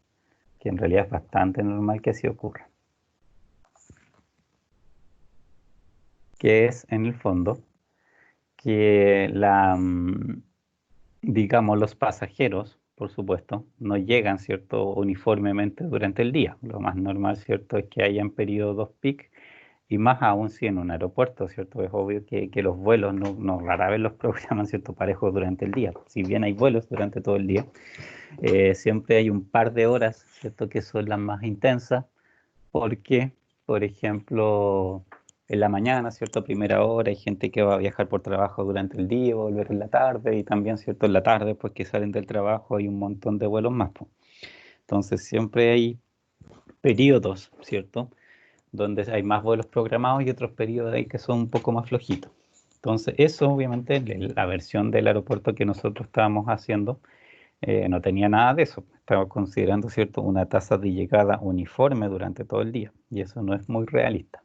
Que en realidad es bastante normal que así ocurra. Que es en el fondo que digamos, los pasajeros, por supuesto, no llegan, ¿cierto?, uniformemente durante el día. Lo más normal, ¿cierto?, es que hayan periodos peak y más aún si en un aeropuerto, ¿cierto? Es obvio que los vuelos no rara vez los programan, ¿cierto?, parejos durante el día. Si bien hay vuelos durante todo el día, siempre hay un par de horas, ¿cierto?, que son las más intensas, porque, por ejemplo, en la mañana, ¿cierto?, a primera hora, hay gente que va a viajar por trabajo durante el día, volver en la tarde, y también, ¿cierto?, en la tarde, pues que salen del trabajo, hay un montón de vuelos más, pues. Entonces, siempre hay periodos, ¿cierto?, donde hay más vuelos programados y otros periodos ahí que son un poco más flojitos. Entonces, eso obviamente, la versión del aeropuerto que nosotros estábamos haciendo, no tenía nada de eso. Estaba considerando, ¿cierto?, una tasa de llegada uniforme durante todo el día, y eso no es muy realista.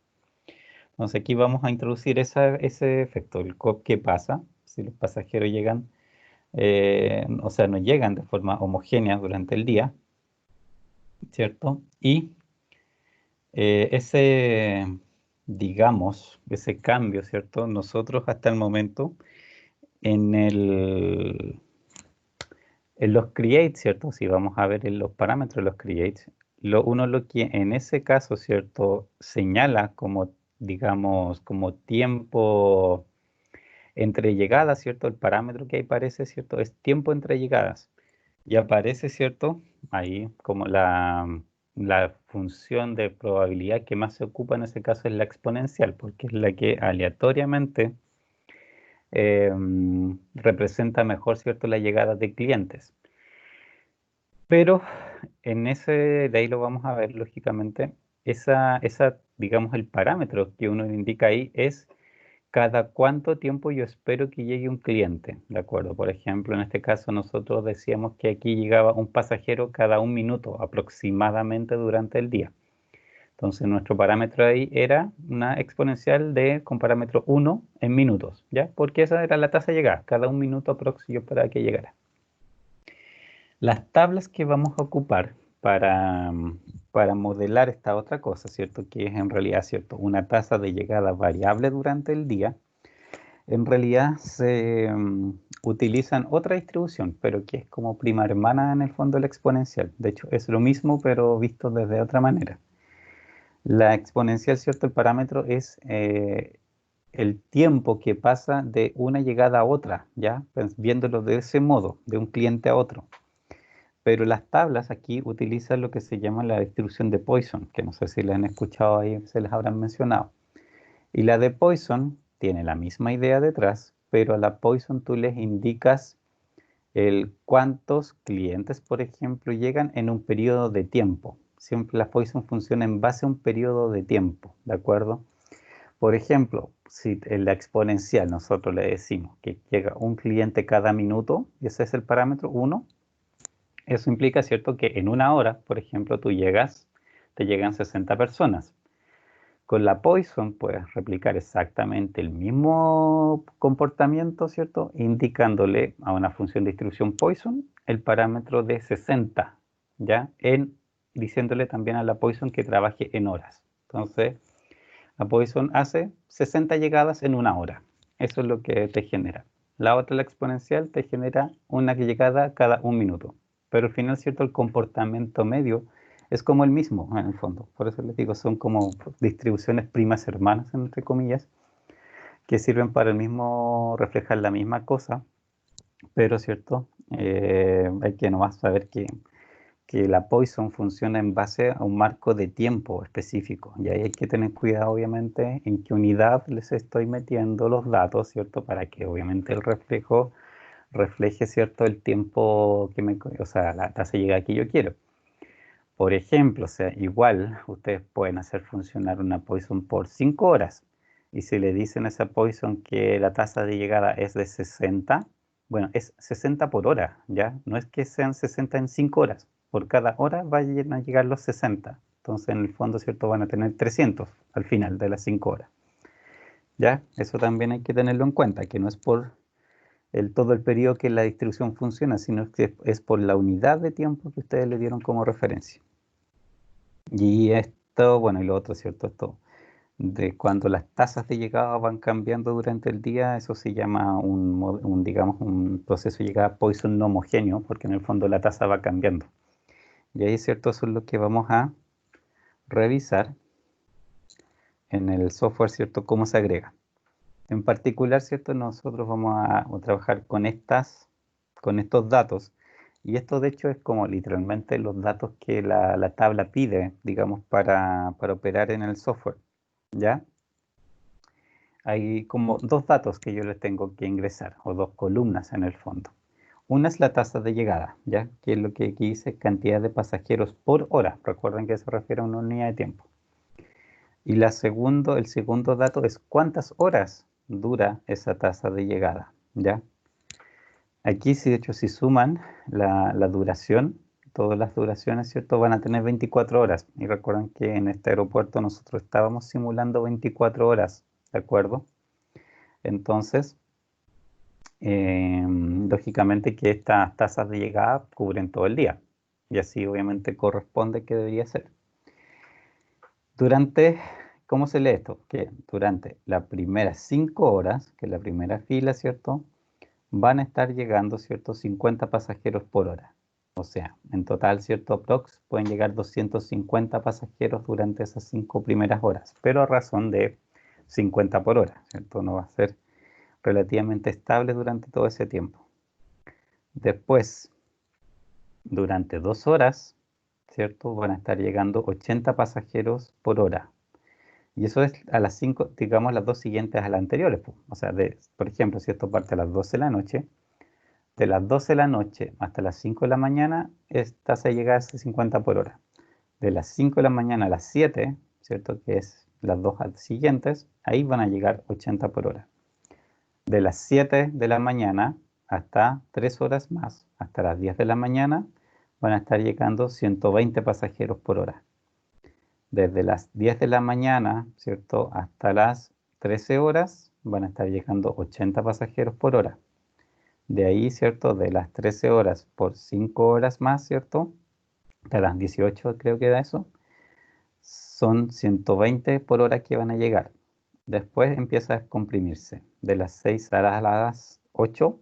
Entonces, aquí vamos a introducir ese efecto. ¿Qué pasa si los pasajeros llegan, o sea, no llegan de forma homogénea durante el día, ¿cierto? Y digamos, ese cambio, ¿cierto? Nosotros hasta el momento en en los creates, ¿cierto? Si vamos a ver en los parámetros de los creates, lo que en ese caso, ¿cierto?, señala como, digamos, como tiempo entre llegadas, ¿cierto? El parámetro que ahí aparece, ¿cierto?, es tiempo entre llegadas. Y aparece, ¿cierto?, ahí como la función de probabilidad que más se ocupa en ese caso es la exponencial, porque es la que aleatoriamente representa mejor, ¿cierto?, la llegada de clientes. Pero de ahí lo vamos a ver, lógicamente, digamos, el parámetro que uno indica ahí es cada cuánto tiempo yo espero que llegue un cliente, ¿de acuerdo? Por ejemplo, en este caso nosotros decíamos que aquí llegaba un pasajero cada 1 minuto aproximadamente durante el día. Entonces nuestro parámetro ahí era una exponencial con parámetro 1 en minutos, ¿ya? Porque esa era la tasa de llegada, cada 1 minuto aproximadamente yo esperaba que llegara. Las tablas que vamos a ocupar para modelar esta otra cosa, ¿cierto? Que es en realidad, ¿cierto?, una tasa de llegada variable durante el día. En realidad se utilizan otra distribución, pero que es como prima hermana en el fondo de la exponencial. De hecho, es lo mismo, pero visto desde otra manera. La exponencial, ¿cierto? El parámetro es el tiempo que pasa de una llegada a otra, ¿ya? Pues, viéndolo de ese modo, de un cliente a otro. Pero las tablas aquí utilizan lo que se llama la distribución de Poisson, que no sé si la han escuchado ahí, se les habrán mencionado. Y la de Poisson tiene la misma idea detrás, pero a la Poisson tú les indicas cuántos clientes, por ejemplo, llegan en un periodo de tiempo. Siempre la Poisson funciona en base a un periodo de tiempo, ¿de acuerdo? Por ejemplo, si en la exponencial nosotros le decimos que llega un cliente cada minuto, y ese es el parámetro 1, eso implica, ¿cierto?, que en una hora, por ejemplo, te llegan 60 personas. Con la Poisson puedes replicar exactamente el mismo comportamiento, ¿cierto?, indicándole a una función de distribución Poisson el parámetro de 60, ¿ya? Diciéndole también a la Poisson que trabaje en horas. Entonces, la Poisson hace 60 llegadas en una hora. Eso es lo que te genera. La otra, la exponencial, te genera una llegada cada un minuto. Pero al final, ¿cierto?, el comportamiento medio es como el mismo, en el fondo. Por eso les digo, son como distribuciones primas hermanas, entre comillas, que sirven para el mismo, reflejar la misma cosa, pero, ¿cierto? Hay que nomás saber que la Poisson funciona en base a un marco de tiempo específico. Y ahí hay que tener cuidado, obviamente, en qué unidad les estoy metiendo los datos, ¿cierto? Para que, obviamente, el reflejo refleje, ¿cierto?, el tiempo o sea, la tasa de llegada que yo quiero. Por ejemplo, o sea, igual ustedes pueden hacer funcionar una Poisson por 5 horas. Y si le dicen a esa Poisson que la tasa de llegada es de 60, bueno, es 60 por hora, ¿ya? No es que sean 60 en 5 horas. Por cada hora vayan a llegar los 60. Entonces, en el fondo, ¿cierto?, van a tener 300 al final de las 5 horas. ¿Ya? Eso también hay que tenerlo en cuenta, que no es por todo el periodo que la distribución funciona, sino que es por la unidad de tiempo que ustedes le dieron como referencia. Y esto, bueno, y lo otro, ¿cierto? Esto de cuando las tasas de llegada van cambiando durante el día, eso se llama digamos, un proceso de llegada Poisson no homogéneo, porque en el fondo la tasa va cambiando. Y ahí, ¿cierto? Eso es lo que vamos a revisar en el software, ¿cierto? Cómo se agrega. En particular, ¿cierto? Nosotros vamos a trabajar con estos datos. Y esto, de hecho, es como literalmente los datos que la tabla pide, digamos, para operar en el software. ¿Ya? Hay como dos datos que yo les tengo que ingresar, o dos columnas en el fondo. Una es la tasa de llegada, ¿ya? Que es lo que aquí dice cantidad de pasajeros por hora. Recuerden que se refiere a una unidad de tiempo. Y el segundo dato es cuántas horas dura esa tasa de llegada, ¿ya? Aquí, de hecho, si suman la duración, todas las duraciones, ¿cierto?, van a tener 24 horas. Y recuerden que en este aeropuerto nosotros estábamos simulando 24 horas, ¿de acuerdo? Entonces, lógicamente que estas tasas de llegada cubren todo el día. Y así obviamente corresponde que debería ser. ¿Cómo se lee esto? Que durante las primeras 5 horas, que es la primera fila, ¿cierto?, van a estar llegando, ¿cierto?, 50 pasajeros por hora. O sea, en total, ¿cierto?, aprox pueden llegar 250 pasajeros durante esas 5 primeras horas, pero a razón de 50 por hora, ¿cierto? No va a ser relativamente estable durante todo ese tiempo. Después, durante 2 horas, ¿cierto?, van a estar llegando 80 pasajeros por hora. Y eso es a las 5, digamos, las dos siguientes a las anteriores. O sea, por ejemplo, si esto parte a las 12 de la noche, de las 12 de la noche hasta las 5 de la mañana, esta se llega a 50 por hora. De las 5 de la mañana a las 7, ¿cierto?, que es las dos siguientes, ahí van a llegar 80 por hora. De las 7 de la mañana hasta 3 horas más, hasta las 10 de la mañana, van a estar llegando 120 pasajeros por hora. Desde las 10 de la mañana, ¿cierto?, hasta las 13 horas, van a estar llegando 80 pasajeros por hora. De ahí, ¿cierto?, de las 13 horas por 5 horas más, ¿cierto?, de las 18 creo que da eso, son 120 por hora que van a llegar. Después empieza a comprimirse. De las 6 a las 8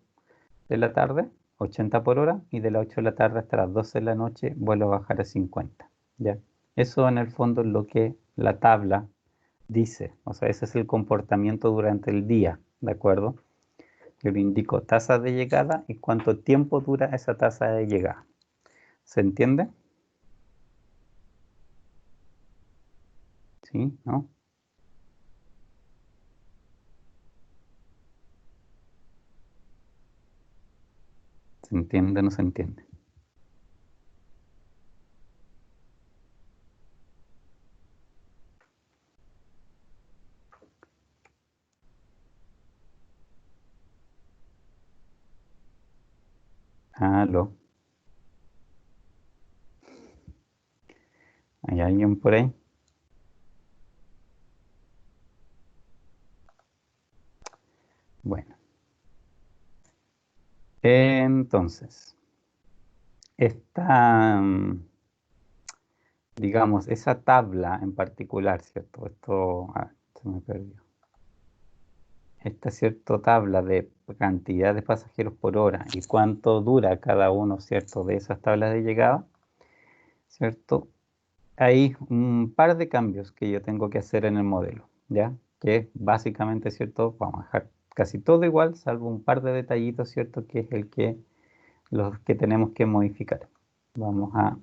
de la tarde, 80 por hora, y de las 8 de la tarde hasta las 12 de la noche vuelve a bajar a 50. ¿Ya? Eso en el fondo es lo que la tabla dice. O sea, ese es el comportamiento durante el día, ¿de acuerdo? Yo le indico tasa de llegada y cuánto tiempo dura esa tasa de llegada. ¿Se entiende? ¿Sí? ¿No? ¿Se entiende o no se entiende? Aló. ¿Hay alguien por ahí? Bueno. Entonces, esta, digamos, esa tabla en particular, ¿cierto? Esto, se me perdió. Esta, ¿cierto? Tabla de cantidad de pasajeros por hora y cuánto dura cada uno, ¿cierto? De esas tablas de llegada, ¿cierto? Hay un par de cambios que yo tengo que hacer en el modelo, ¿ya? Que básicamente, ¿cierto? Vamos a dejar casi todo igual, salvo un par de detallitos, ¿cierto? Que es los que tenemos que modificar. Vamos a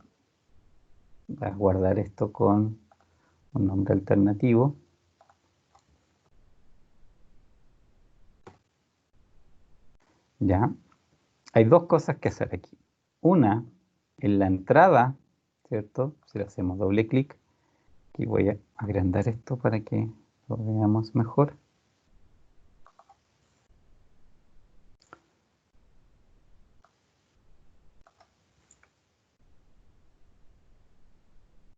guardar esto con un nombre alternativo. Ya. Hay dos cosas que hacer aquí. Una, en la entrada, ¿cierto? Si le hacemos doble clic, aquí voy a agrandar esto para que lo veamos mejor.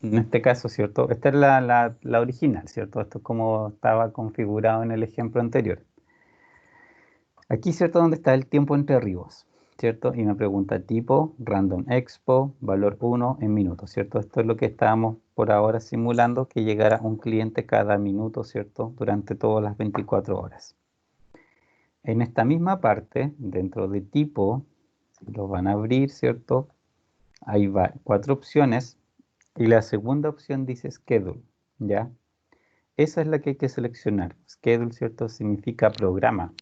En este caso, ¿cierto? Esta es la original, ¿cierto? Esto es como estaba configurado en el ejemplo anterior. Aquí, ¿cierto? Donde está el tiempo entre arribos, ¿cierto? Y me pregunta tipo, random expo, valor 1 en minutos, ¿cierto? Esto es lo que estábamos por ahora simulando, que llegara un cliente cada minuto, ¿cierto? Durante todas las 24 horas. En esta misma parte, dentro de tipo, lo van a abrir, ¿cierto? Ahí va, 4 opciones. Y la segunda opción dice schedule, ¿ya? Esa es la que hay que seleccionar. Schedule, ¿cierto? Significa programa,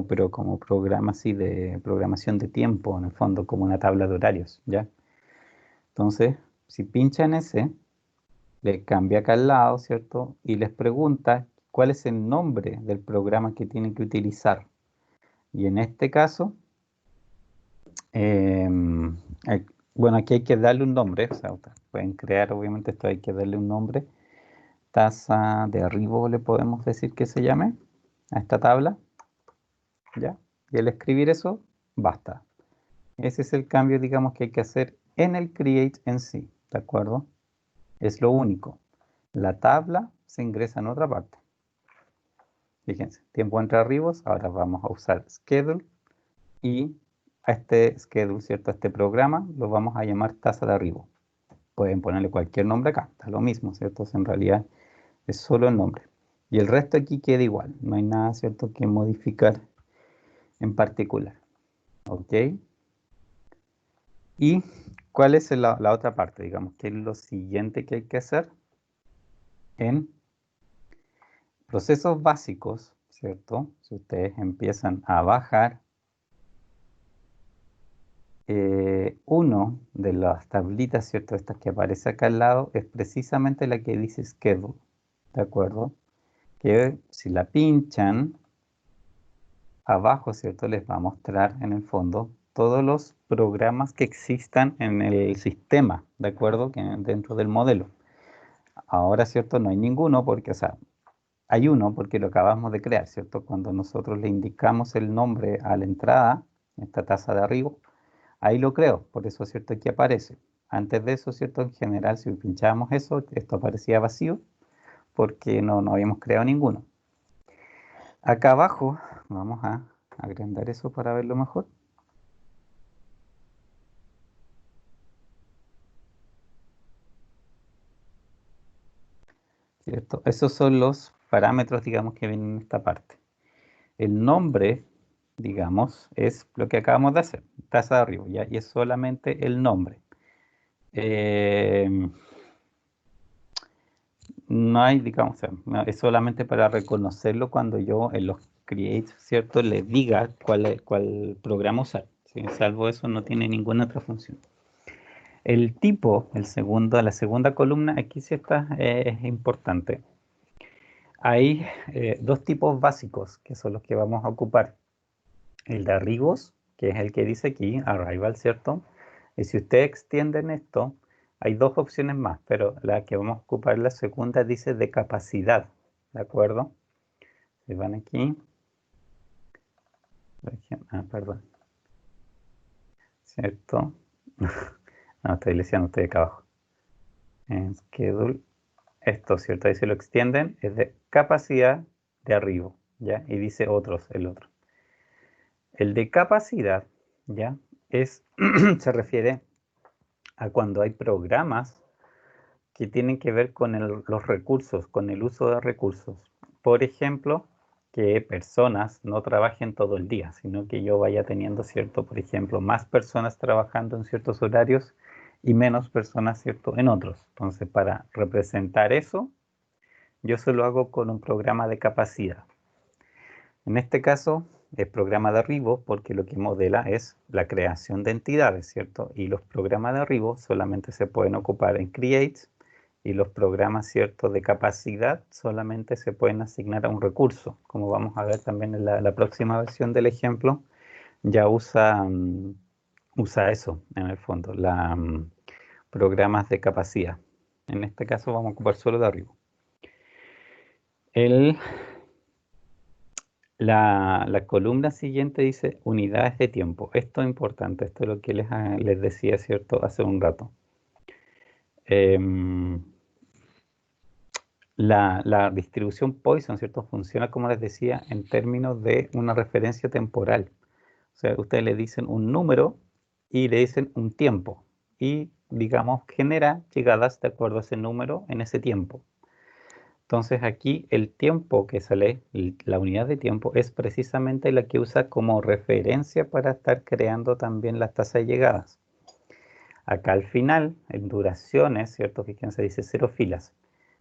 pero como programa así de programación de tiempo, en el fondo, como una tabla de horarios, ¿ya? Entonces, si pincha en ese, le cambia acá al lado, ¿cierto? Y les pregunta cuál es el nombre del programa que tienen que utilizar. Y en este caso, bueno, aquí hay que darle un nombre, o sea, pueden crear, obviamente, esto hay que darle un nombre. Tasa de arribo le podemos decir que se llame a esta tabla, ¿ya? Y al escribir eso, basta. Ese es el cambio, digamos, que hay que hacer en el create en sí, ¿de acuerdo? Es lo único. La tabla se ingresa en otra parte. Fíjense, tiempo entre arribos, ahora vamos a usar schedule y a este schedule, ¿cierto? A este programa lo vamos a llamar tasa de arribo. Pueden ponerle cualquier nombre acá, está lo mismo, ¿cierto? En realidad es solo el nombre. Y el resto aquí queda igual, no hay nada, ¿cierto?, que modificar en particular. ¿Ok? ¿Y cuál es la otra parte? Digamos, ¿qué es lo siguiente que hay que hacer? En procesos básicos, ¿cierto? Si ustedes empiezan a bajar, uno de las tablitas, ¿cierto? Estas que aparece acá al lado, es precisamente la que dice schedule, ¿de acuerdo? Que si la pinchan, abajo, ¿cierto? Les va a mostrar en el fondo todos los programas que existan en el sistema, ¿de acuerdo? Que dentro del modelo. Ahora, ¿cierto? No hay ninguno porque, o sea, hay uno porque lo acabamos de crear, ¿cierto? Cuando nosotros le indicamos el nombre a la entrada, esta taza de arriba, ahí lo creo, por eso, ¿cierto? Aquí aparece. Antes de eso, ¿cierto? En general, si pinchábamos eso, esto aparecía vacío porque no habíamos creado ninguno. Acá abajo, vamos a agrandar eso para verlo mejor. ¿Cierto? Esos son los parámetros, digamos, que vienen en esta parte. El nombre, digamos, es lo que acabamos de hacer, tasa de arriba, ¿ya? Y es solamente el nombre. No hay, digamos, o sea, es solamente para reconocerlo cuando yo en los create, ¿cierto?, le diga cuál programa usar. ¿Sí? Salvo eso, no tiene ninguna otra función. El tipo, la segunda columna, aquí sí está, es importante. Hay dos tipos básicos que son los que vamos a ocupar. El de arribos, que es el que dice aquí, arrival, ¿cierto? Y si ustedes extienden esto, hay dos opciones más, pero la que vamos a ocupar, la segunda, dice de capacidad, ¿de acuerdo? Si van aquí, perdón. ¿cierto? No, estoy leyendo, estoy acá abajo. En schedule, esto, ¿cierto? Ahí se lo extienden, es de capacidad de arriba, ¿ya? Y dice otros, el otro. El de capacidad, ¿ya? Se refiere a cuando hay programas que tienen que ver con los recursos, con el uso de recursos. Por ejemplo, que personas no trabajen todo el día, sino que yo vaya teniendo, ¿cierto? Por ejemplo, más personas trabajando en ciertos horarios y menos personas, ¿cierto? En otros. Entonces, para representar eso, yo se lo hago con un programa de capacidad. En este caso, el programa de arribo, porque lo que modela es la creación de entidades, ¿cierto? Y los programas de arribo solamente se pueden ocupar en Create, y los programas, ¿cierto?, de capacidad solamente se pueden asignar a un recurso. Como vamos a ver también en la próxima versión del ejemplo, ya usa eso, en el fondo, programas de capacidad. En este caso vamos a ocupar solo de arriba. La columna siguiente dice unidades de tiempo. Esto es importante, esto es lo que les decía, ¿cierto?, hace un rato. La distribución Poisson, ¿cierto?, funciona, como les decía, en términos de una referencia temporal. O sea, ustedes le dicen un número y le dicen un tiempo. Y, digamos, genera llegadas de acuerdo a ese número en ese tiempo. Entonces aquí el tiempo que sale, la unidad de tiempo, es precisamente la que usa como referencia para estar creando también las tasas de llegadas. Acá al final, en duraciones, ¿cierto? Fíjense, dice 0 filas.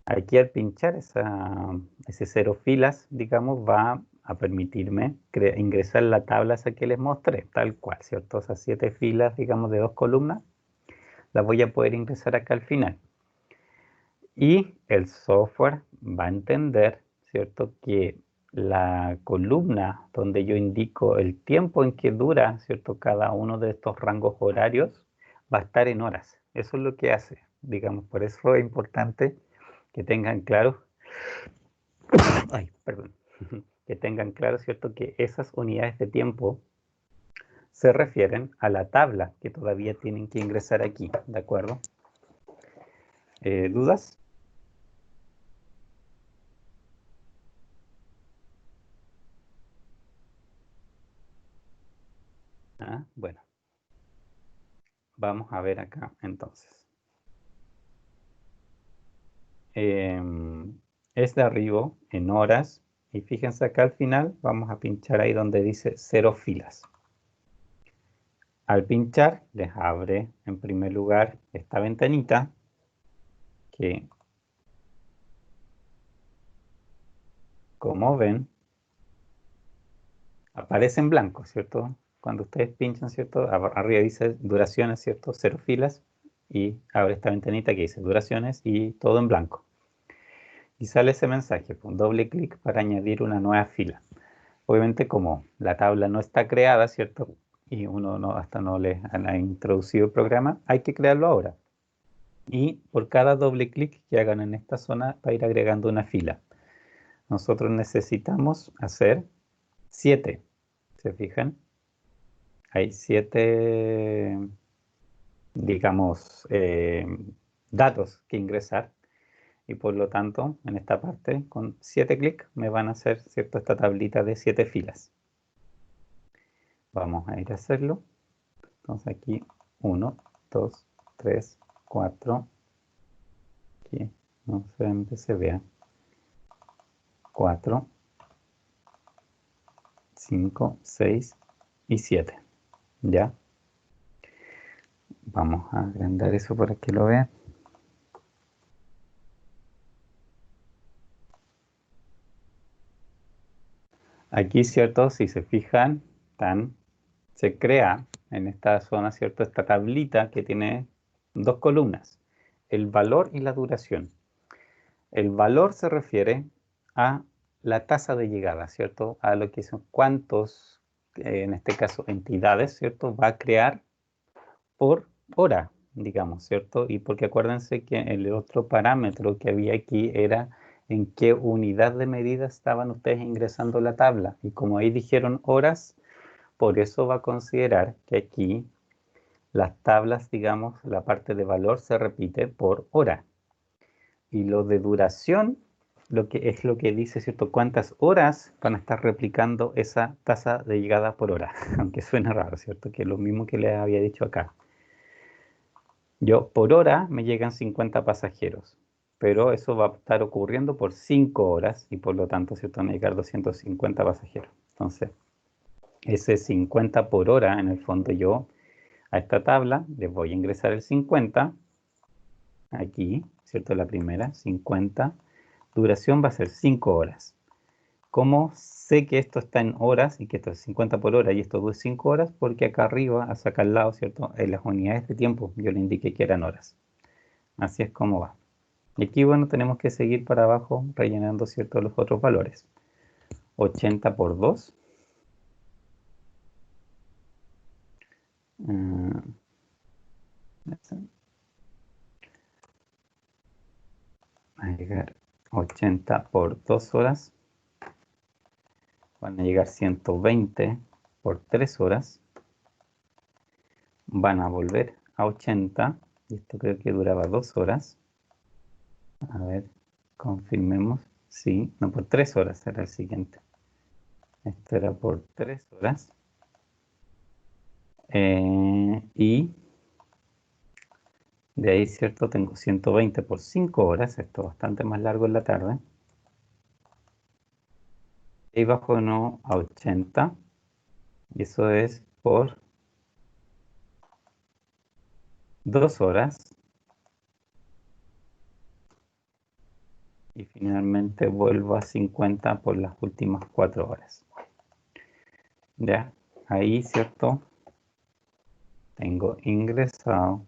Aquí al pinchar ese 0 filas, digamos, va a permitirme ingresar la tabla esa que les mostré, tal cual, ¿cierto? Esas 7 filas, digamos, de 2 columnas, las voy a poder ingresar acá al final. Y el software va a entender, ¿cierto?, que la columna donde yo indico el tiempo en que dura, ¿cierto?, cada uno de estos rangos horarios, va a estar en horas. Eso es lo que hace, digamos. Por eso es importante que tengan claro, que tengan claro, ¿cierto?, que esas unidades de tiempo se refieren a la tabla que todavía tienen que ingresar aquí, ¿de acuerdo? ¿Dudas? Bueno, vamos a ver acá entonces. Es de arriba en horas, y fíjense acá al final vamos a pinchar ahí donde dice 0 filas. Al pinchar les abre en primer lugar esta ventanita que, como ven, aparece en blanco, ¿cierto? Cuando ustedes pinchan, ¿cierto? Arriba dice duraciones, ¿cierto? 0 filas, y abre esta ventanita que dice duraciones y todo en blanco. Y sale ese mensaje con doble clic para añadir una nueva fila. Obviamente, como la tabla no está creada, ¿cierto?, y uno hasta no le ha introducido el programa, hay que crearlo ahora. Y por cada doble clic que hagan en esta zona va a ir agregando una fila. Nosotros necesitamos hacer 7. ¿Se fijan? Hay 7, digamos, datos que ingresar. Y por lo tanto, en esta parte, con 7 clics, me van a hacer, ¿cierto?, esta tablita de 7 filas. Vamos a ir a hacerlo. Entonces aquí 1, 2, 3, 4. Aquí no sé dónde se vea. 4, 5, 6 y 7. ¿Ya? Vamos a agrandar eso para que lo vean. Aquí, ¿cierto? Si se fijan, se crea en esta zona, ¿cierto?, esta tablita que tiene 2 columnas, el valor y la duración. El valor se refiere a la tasa de llegada, ¿cierto?, a lo que son cuántos, en este caso, entidades, ¿cierto?, va a crear por hora, digamos, ¿cierto? Y porque acuérdense que el otro parámetro que había aquí era en qué unidad de medida estaban ustedes ingresando la tabla. Y como ahí dijeron horas, por eso va a considerar que aquí las tablas, digamos, la parte de valor se repite por hora. Y lo de duración, lo que dice, ¿cierto? Cuántas horas van a estar replicando esa tasa de llegada por hora. Aunque suena raro, ¿cierto? Que es lo mismo que les había dicho acá. Yo, por hora, me llegan 50 pasajeros. Pero eso va a estar ocurriendo por 5 horas y por lo tanto, ¿cierto? Van a llegar 250 pasajeros. Entonces, ese 50 por hora, en el fondo yo, a esta tabla, les voy a ingresar el 50. Aquí, ¿cierto? La primera, 50. Duración va a ser 5 horas. ¿Cómo sé que esto está en horas y que esto es 50 por hora y esto es 5 horas? Porque acá arriba, hacia acá al lado, ¿cierto? En las unidades de tiempo yo le indiqué que eran horas. Así es como va. Y aquí, bueno, tenemos que seguir para abajo rellenando, ¿cierto? Los otros valores. 80 por 2. Va a llegar 80 por 2 horas. Van a llegar 120 por 3 horas. Van a volver a 80. Y esto creo que duraba 2 horas. A ver, confirmemos. Sí, no, por 3 horas era el siguiente. Esto era por 3 horas. Y de ahí, ¿cierto? Tengo 120 por 5 horas. Esto es bastante más largo en la tarde. Y bajo no a 80. Y eso es por 2 horas. Y finalmente vuelvo a 50 por las últimas 4 horas. Ya, ahí, ¿cierto? Tengo ingresado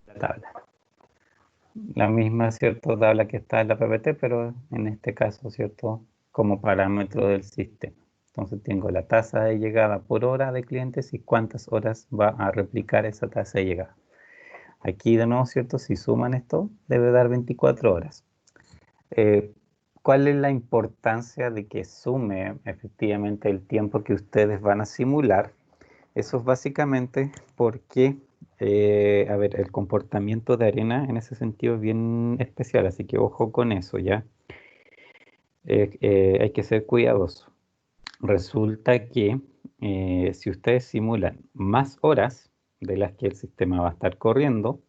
la tabla. La misma, ¿cierto? Tabla que está en la PPT, pero en este caso, ¿cierto? Como parámetro del sistema. Entonces tengo la tasa de llegada por hora de clientes y cuántas horas va a replicar esa tasa de llegada. Aquí de nuevo, ¿cierto? Si suman esto, debe dar 24 horas. ¿Cuál es la importancia de que sume efectivamente el tiempo que ustedes van a simular? Eso es básicamente porque, a ver, el comportamiento de arena en ese sentido es bien especial, así que ojo con eso, ¿ya? Hay que ser cuidadoso. Resulta que si ustedes simulan más horas de las que el sistema va a estar corriendo,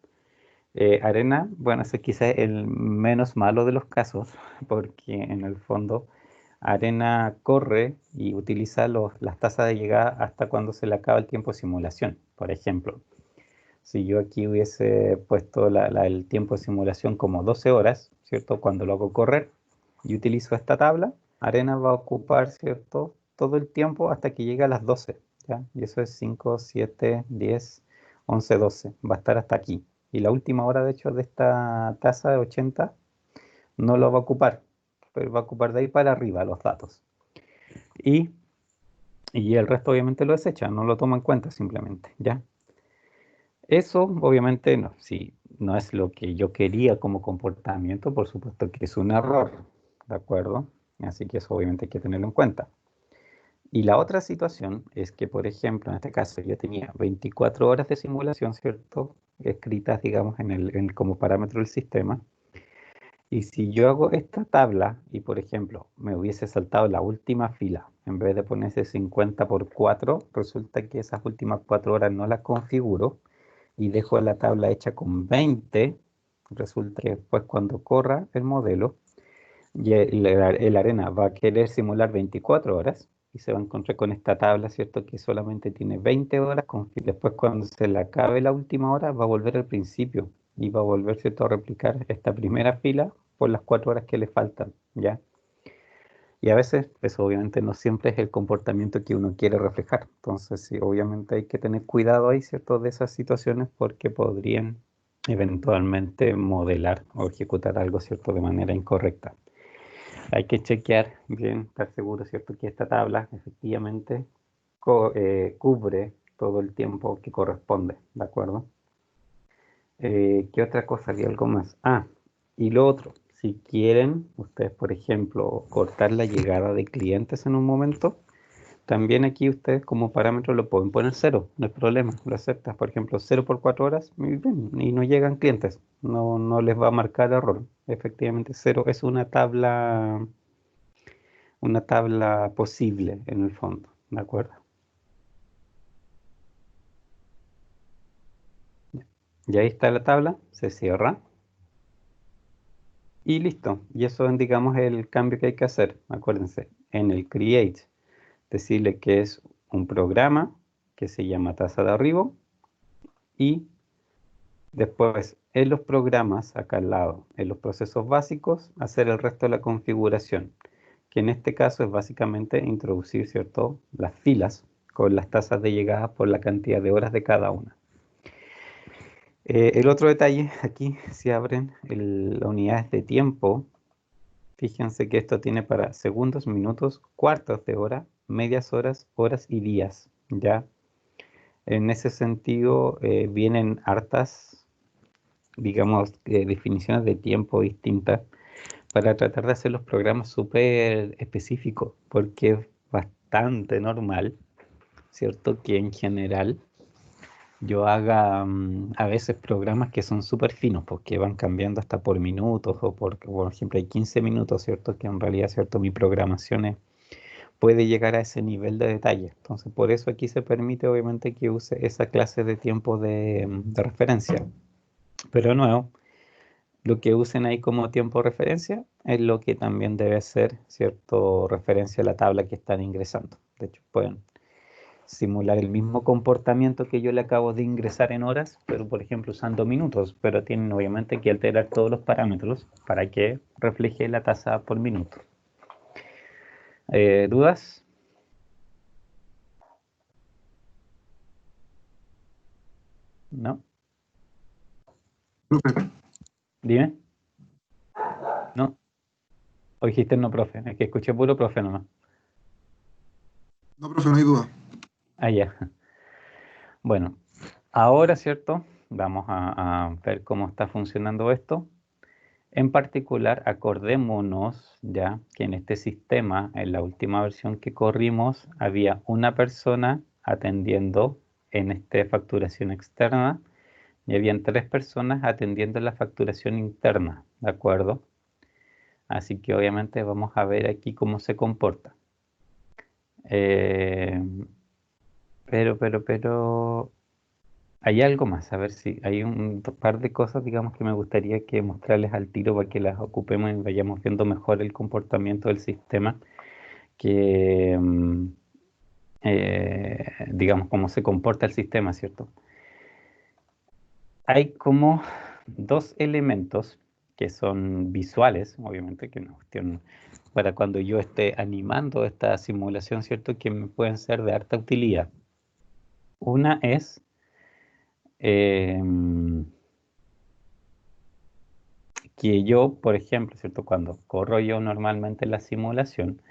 arena, bueno, ese quizás es el menos malo de los casos, porque en el fondo arena corre y utiliza las tasas de llegada hasta cuando se le acaba el tiempo de simulación. Por ejemplo, si yo aquí hubiese puesto el tiempo de simulación como 12 horas, ¿cierto? Cuando lo hago correr y utilizo esta tabla, arena va a ocupar, ¿cierto? Todo el tiempo hasta que llegue a las 12, ¿ya? Y eso es 5, 7, 10, 11, 12. Va a estar hasta aquí. Y la última hora, de hecho, de esta tasa de 80 no lo va a ocupar, pero va a ocupar de ahí para arriba los datos. Y el resto obviamente lo desecha, no lo toma en cuenta simplemente, ¿ya? Eso obviamente no, si no es lo que yo quería como comportamiento, por supuesto que es un error, ¿de acuerdo? Así que eso obviamente hay que tenerlo en cuenta. Y la otra situación es que, por ejemplo, en este caso yo tenía 24 horas de simulación, ¿cierto? Escritas, digamos, como parámetro del sistema. Y si yo hago esta tabla y, por ejemplo, me hubiese saltado la última fila, en vez de ponerse 50 por 4, resulta que esas últimas 4 horas no las configuro y dejo la tabla hecha con 20, resulta que después cuando corra el modelo, el arena va a querer simular 24 horas y se va a encontrar con esta tabla, ¿cierto? Que solamente tiene 20 horas, después cuando se le acabe la última hora va a volver al principio y va a volver, ¿cierto? A replicar esta primera fila por las 4 horas que le faltan, ¿ya? Y a veces eso obviamente no siempre es el comportamiento que uno quiere reflejar. Entonces, sí, obviamente hay que tener cuidado ahí, ¿cierto? De esas situaciones porque podrían eventualmente modelar o ejecutar algo, ¿cierto? De manera incorrecta. Hay que chequear bien, estar seguro, ¿cierto? Que esta tabla efectivamente cubre todo el tiempo que corresponde, ¿de acuerdo? ¿Qué otra cosa? Había algo más. Ah, y lo otro, si quieren ustedes, por ejemplo, cortar la llegada de clientes en un momento, también aquí ustedes como parámetro lo pueden poner 0, no hay problema, lo aceptas. Por ejemplo, 0 por 4 horas, muy bien, y no llegan clientes, no les va a marcar error. Efectivamente, 0 es una tabla posible en el fondo, ¿de acuerdo? Y ahí está la tabla, se cierra. Y listo, y eso digamos el cambio que hay que hacer. Acuérdense, en el create, decirle que es un programa que se llama tasa de arribo y después en los programas, acá al lado, en los procesos básicos, hacer el resto de la configuración, que en este caso es básicamente introducir, ¿cierto?, las filas con las tasas de llegada por la cantidad de horas de cada una. El otro detalle, aquí si abren las unidades de tiempo, fíjense que esto tiene para segundos, minutos, cuartos de hora, medias horas, horas y días, ¿ya? En ese sentido, vienen hartas, digamos, definiciones de tiempo distintas para tratar de hacer los programas súper específicos, porque es bastante normal, ¿cierto?, que en general yo haga a veces programas que son súper finos, porque van cambiando hasta por minutos, o por ejemplo hay 15 minutos, ¿cierto?, que en realidad, ¿cierto?, mi programación puede llegar a ese nivel de detalle. Entonces, por eso aquí se permite, obviamente, que use esa clase de tiempo de referencia. Pero de nuevo, lo que usen ahí como tiempo de referencia es lo que también debe ser, ¿cierto?, referencia a la tabla que están ingresando. De hecho, pueden simular el mismo comportamiento que yo le acabo de ingresar en horas, pero por ejemplo usando minutos, pero tienen obviamente que alterar todos los parámetros para que refleje la tasa por minuto. ¿Dudas? ¿No? Profe, Dime. ¿No? O dijiste no, profe. Es que escuché puro profe nomás. no, profe, no hay duda. Ah, ya. Bueno, ahora, ¿cierto? Vamos a ver cómo está funcionando esto. En particular, acordémonos ya que en este sistema, en la última versión que corrimos, había una persona atendiendo en esta facturación externa y habían 3 personas atendiendo la facturación interna, ¿de acuerdo? Así que obviamente vamos a ver aquí cómo se comporta. Eh, pero, hay algo más, a ver si hay un par de cosas, digamos, que me gustaría que mostrarles al tiro para que las ocupemos y vayamos viendo mejor el comportamiento del sistema, que, digamos, cómo se comporta el sistema, ¿cierto? Hay como 2 elementos que son visuales, obviamente, que no cuestión para cuando yo esté animando esta simulación, ¿cierto?, que me pueden ser de harta utilidad. Una es que yo, por ejemplo, ¿cierto?, cuando corro yo normalmente la simulación,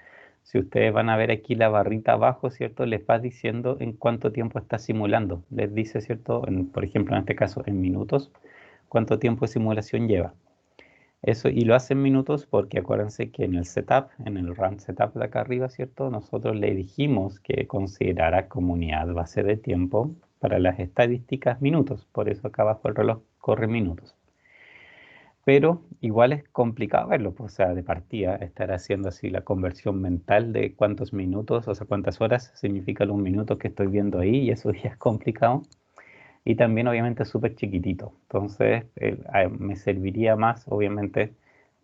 si ustedes van a ver aquí la barrita abajo, ¿cierto?, les va diciendo en cuánto tiempo está simulando. Les dice, ¿cierto?, por ejemplo, en este caso, en minutos, cuánto tiempo de simulación lleva. Eso, y lo hace en minutos porque acuérdense que en el setup, en el run setup de acá arriba, ¿cierto?, nosotros le dijimos que considerara como unidad base de tiempo para las estadísticas minutos. Por eso acá abajo el reloj corre minutos. Pero igual es complicado verlo, pues, o sea, de partida, estar haciendo así la conversión mental de cuántos minutos, o sea, cuántas horas significa los minutos que estoy viendo ahí, y eso ya es complicado. Y también, obviamente, es súper chiquitito. Entonces, me serviría más, obviamente,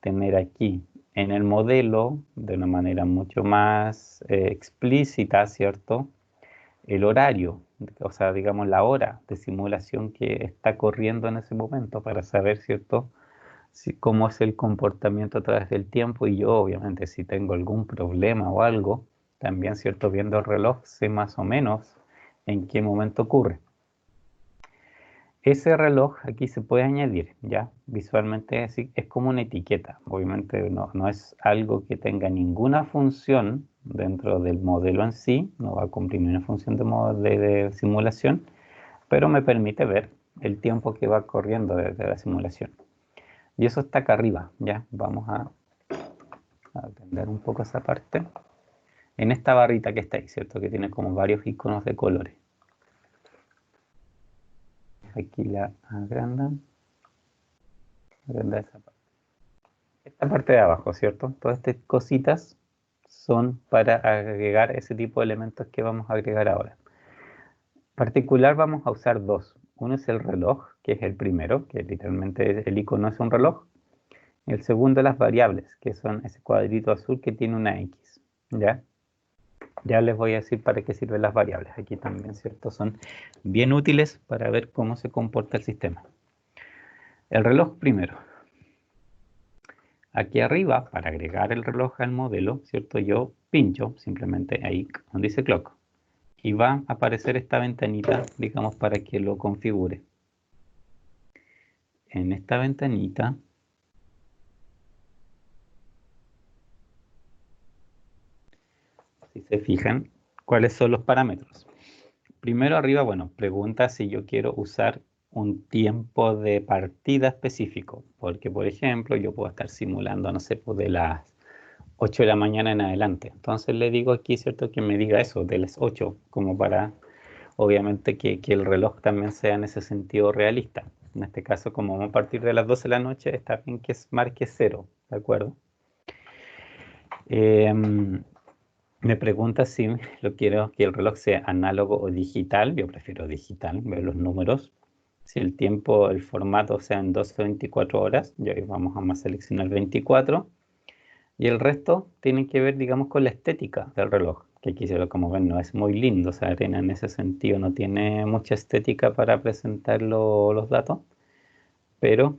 tener aquí en el modelo, de una manera mucho más explícita, ¿cierto?, el horario, o sea, digamos, la hora de simulación que está corriendo en ese momento para saber, ¿cierto?, cómo es el comportamiento a través del tiempo, y yo obviamente si tengo algún problema o algo, también, ¿cierto?, viendo el reloj, sé más o menos en qué momento ocurre. Ese reloj aquí se puede añadir, ¿ya? Visualmente es como una etiqueta. Obviamente no es algo que tenga ninguna función dentro del modelo en sí, no va a cumplir ninguna función de simulación, pero me permite ver el tiempo que va corriendo desde la simulación. Y eso está acá arriba, ¿ya? Vamos a atender un poco esa parte. en esta barrita que está ahí, ¿cierto? Que tiene como varios iconos de colores. Aquí la agrandan. Agranda esa parte. Esta parte de abajo, ¿cierto? Todas estas cositas son para agregar ese tipo de elementos que vamos a agregar ahora. En particular vamos a usar dos. Uno es el reloj, que es el primero, que literalmente el icono es un reloj. Y el segundo, las variables, que son ese cuadrito azul que tiene una X. ¿Ya? Ya les voy a decir para qué sirven las variables. Aquí también, ¿cierto? Son bien útiles para ver cómo se comporta el sistema. El reloj primero. Aquí arriba, para agregar el reloj al modelo, ¿cierto? Yo pincho simplemente ahí donde dice clock. Y va a aparecer esta ventanita, digamos, para que lo configure. En esta ventanita, si se fijan, ¿cuáles son los parámetros? Primero arriba, bueno, pregunta si yo quiero usar un tiempo de partida específico. Porque, por ejemplo, yo puedo estar simulando, no sé, pues de las 8 de la mañana en adelante. Entonces le digo aquí, ¿cierto? Que me diga eso, de las 8, como para, obviamente, que el reloj también sea en ese sentido realista. En este caso, como vamos a partir de las 12 de la noche, está bien que marque 0, ¿de acuerdo? Me pregunta si lo quiero que el reloj sea análogo o digital. Yo prefiero digital, veo los números. Si el tiempo, el formato sea en 12 o 24 horas, ya vamos a seleccionar 24. Y el resto tiene que ver, digamos, con la estética del reloj, que aquí, como ven, no es muy lindo. O sea, Arena en ese sentido no tiene mucha estética para presentar los datos, pero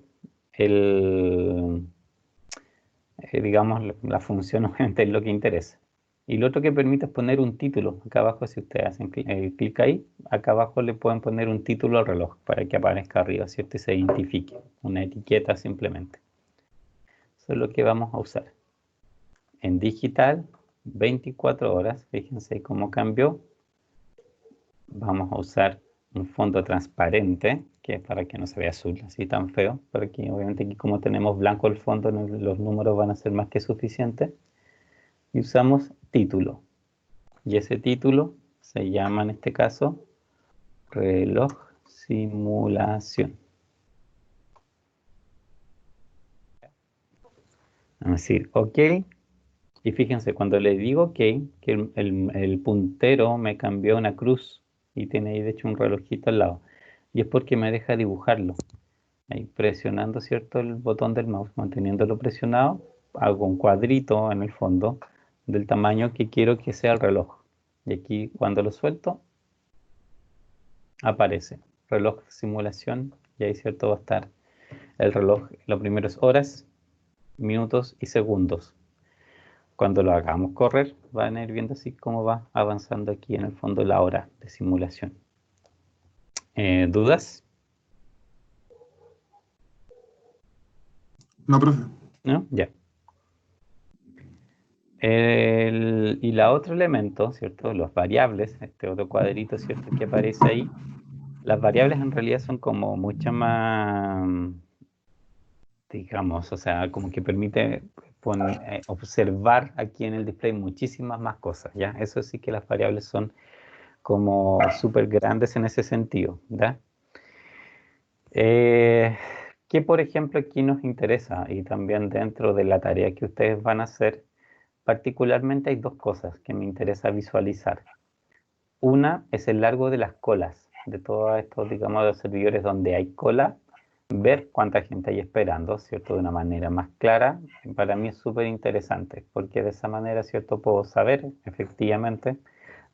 digamos, la función obviamente es lo que interesa. Y lo otro que permite es poner un título. Acá abajo, si ustedes hacen clic ahí, acá abajo le pueden poner un título al reloj para que aparezca arriba, ¿cierto? Y se identifique. Una etiqueta simplemente. Eso es lo que vamos a usar. En digital, 24 horas. Fíjense cómo cambió. Vamos a usar un fondo transparente, que es para que no se vea azul, así tan feo. Porque obviamente aquí como tenemos blanco el fondo, los números van a ser más que suficientes. Y usamos título. Y ese título se llama en este caso reloj simulación. Vamos a decir OK. Y fíjense, cuando le digo OK, que el puntero me cambió a una cruz y tiene ahí de hecho un relojito al lado. Y es porque me deja dibujarlo. Ahí presionando, ¿cierto? El botón del mouse, manteniéndolo presionado, hago un cuadrito en el fondo del tamaño que quiero que sea el reloj. Y aquí cuando lo suelto, aparece reloj simulación y ahí, ¿cierto? Va a estar el reloj. Lo primero es horas, minutos y segundos. Cuando lo hagamos correr, van a ir viendo así cómo va avanzando aquí en el fondo la hora de simulación. ¿Dudas? No, profe. ¿No? Ya. Y la otro elemento, ¿cierto? Las variables, este otro cuadrito, ¿cierto? Que aparece ahí. Las variables en realidad son como mucho más, digamos, o sea, como que permite observar aquí en el display muchísimas más cosas, ¿ya? Eso sí que las variables son como súper grandes en ese sentido, ¿ya? ¿Qué, por ejemplo, aquí nos interesa? Y también dentro de la tarea que ustedes van a hacer, particularmente hay dos cosas que me interesa visualizar. Una es el largo de las colas, de todos estos, digamos, de servidores donde hay cola, ver cuánta gente hay esperando, ¿cierto? De una manera más clara, para mí es súper interesante, porque de esa manera, ¿cierto? Puedo saber efectivamente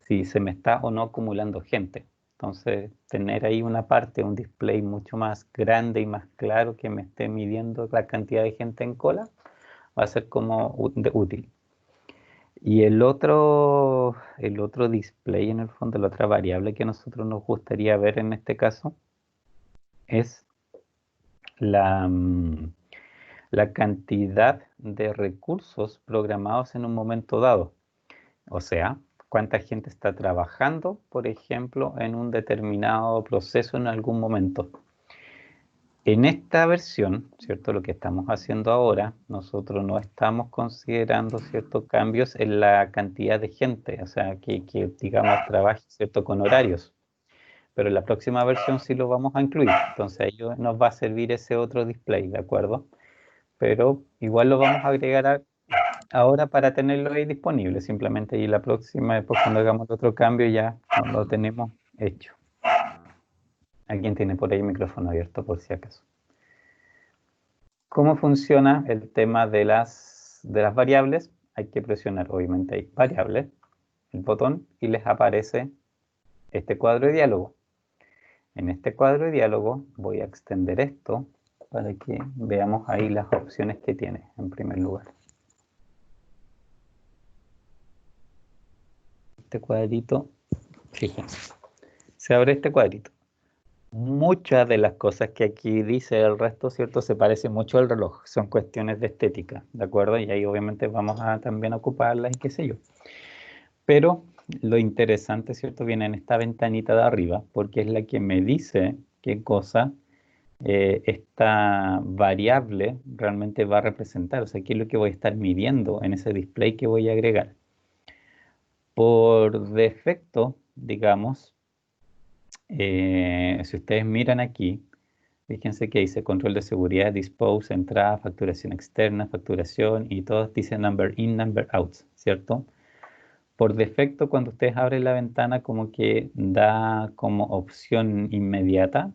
si se me está o no acumulando gente. Entonces, tener ahí una parte, un display mucho más grande y más claro que me esté midiendo la cantidad de gente en cola, va a ser como útil. Y el otro display, en el fondo, la otra variable que a nosotros nos gustaría ver en este caso, es la, la cantidad de recursos programados en un momento dado. O sea, cuánta gente está trabajando, por ejemplo, en un determinado proceso en algún momento. En esta versión, ¿cierto? Lo que estamos haciendo ahora, nosotros no estamos considerando ciertos cambios en la cantidad de gente, o sea, que digamos, trabaje, ¿cierto? Con horarios. Pero en la próxima versión sí lo vamos a incluir. Entonces ahí nos va a servir ese otro display, ¿de acuerdo? Pero igual lo vamos a agregar ahora para tenerlo ahí disponible. Simplemente y la próxima, después cuando hagamos otro cambio, ya lo tenemos hecho. Alguien tiene por ahí el micrófono abierto por si acaso. ¿Cómo funciona el tema de las variables? Hay que presionar, obviamente, hay variables, el botón, y les aparece este cuadro de diálogo. En este cuadro de diálogo voy a extender esto para que veamos ahí las opciones que tiene en primer lugar. Este cuadrito, fíjense, se abre este cuadrito. Muchas de las cosas que aquí dice el resto, ¿cierto? Se parece mucho al reloj, son cuestiones de estética, ¿de acuerdo? Y ahí obviamente vamos a también ocuparlas y qué sé yo. Pero lo interesante, ¿cierto? Viene en esta ventanita de arriba, porque es la que me dice qué cosa esta variable realmente va a representar. O sea, qué es lo que voy a estar midiendo en ese display que voy a agregar. Por defecto, digamos, si ustedes miran aquí, fíjense que dice control de seguridad, dispose, entrada, facturación externa, facturación, y todos dicen number in, number out, ¿cierto? Por defecto, cuando ustedes abren la ventana, como que da como opción inmediata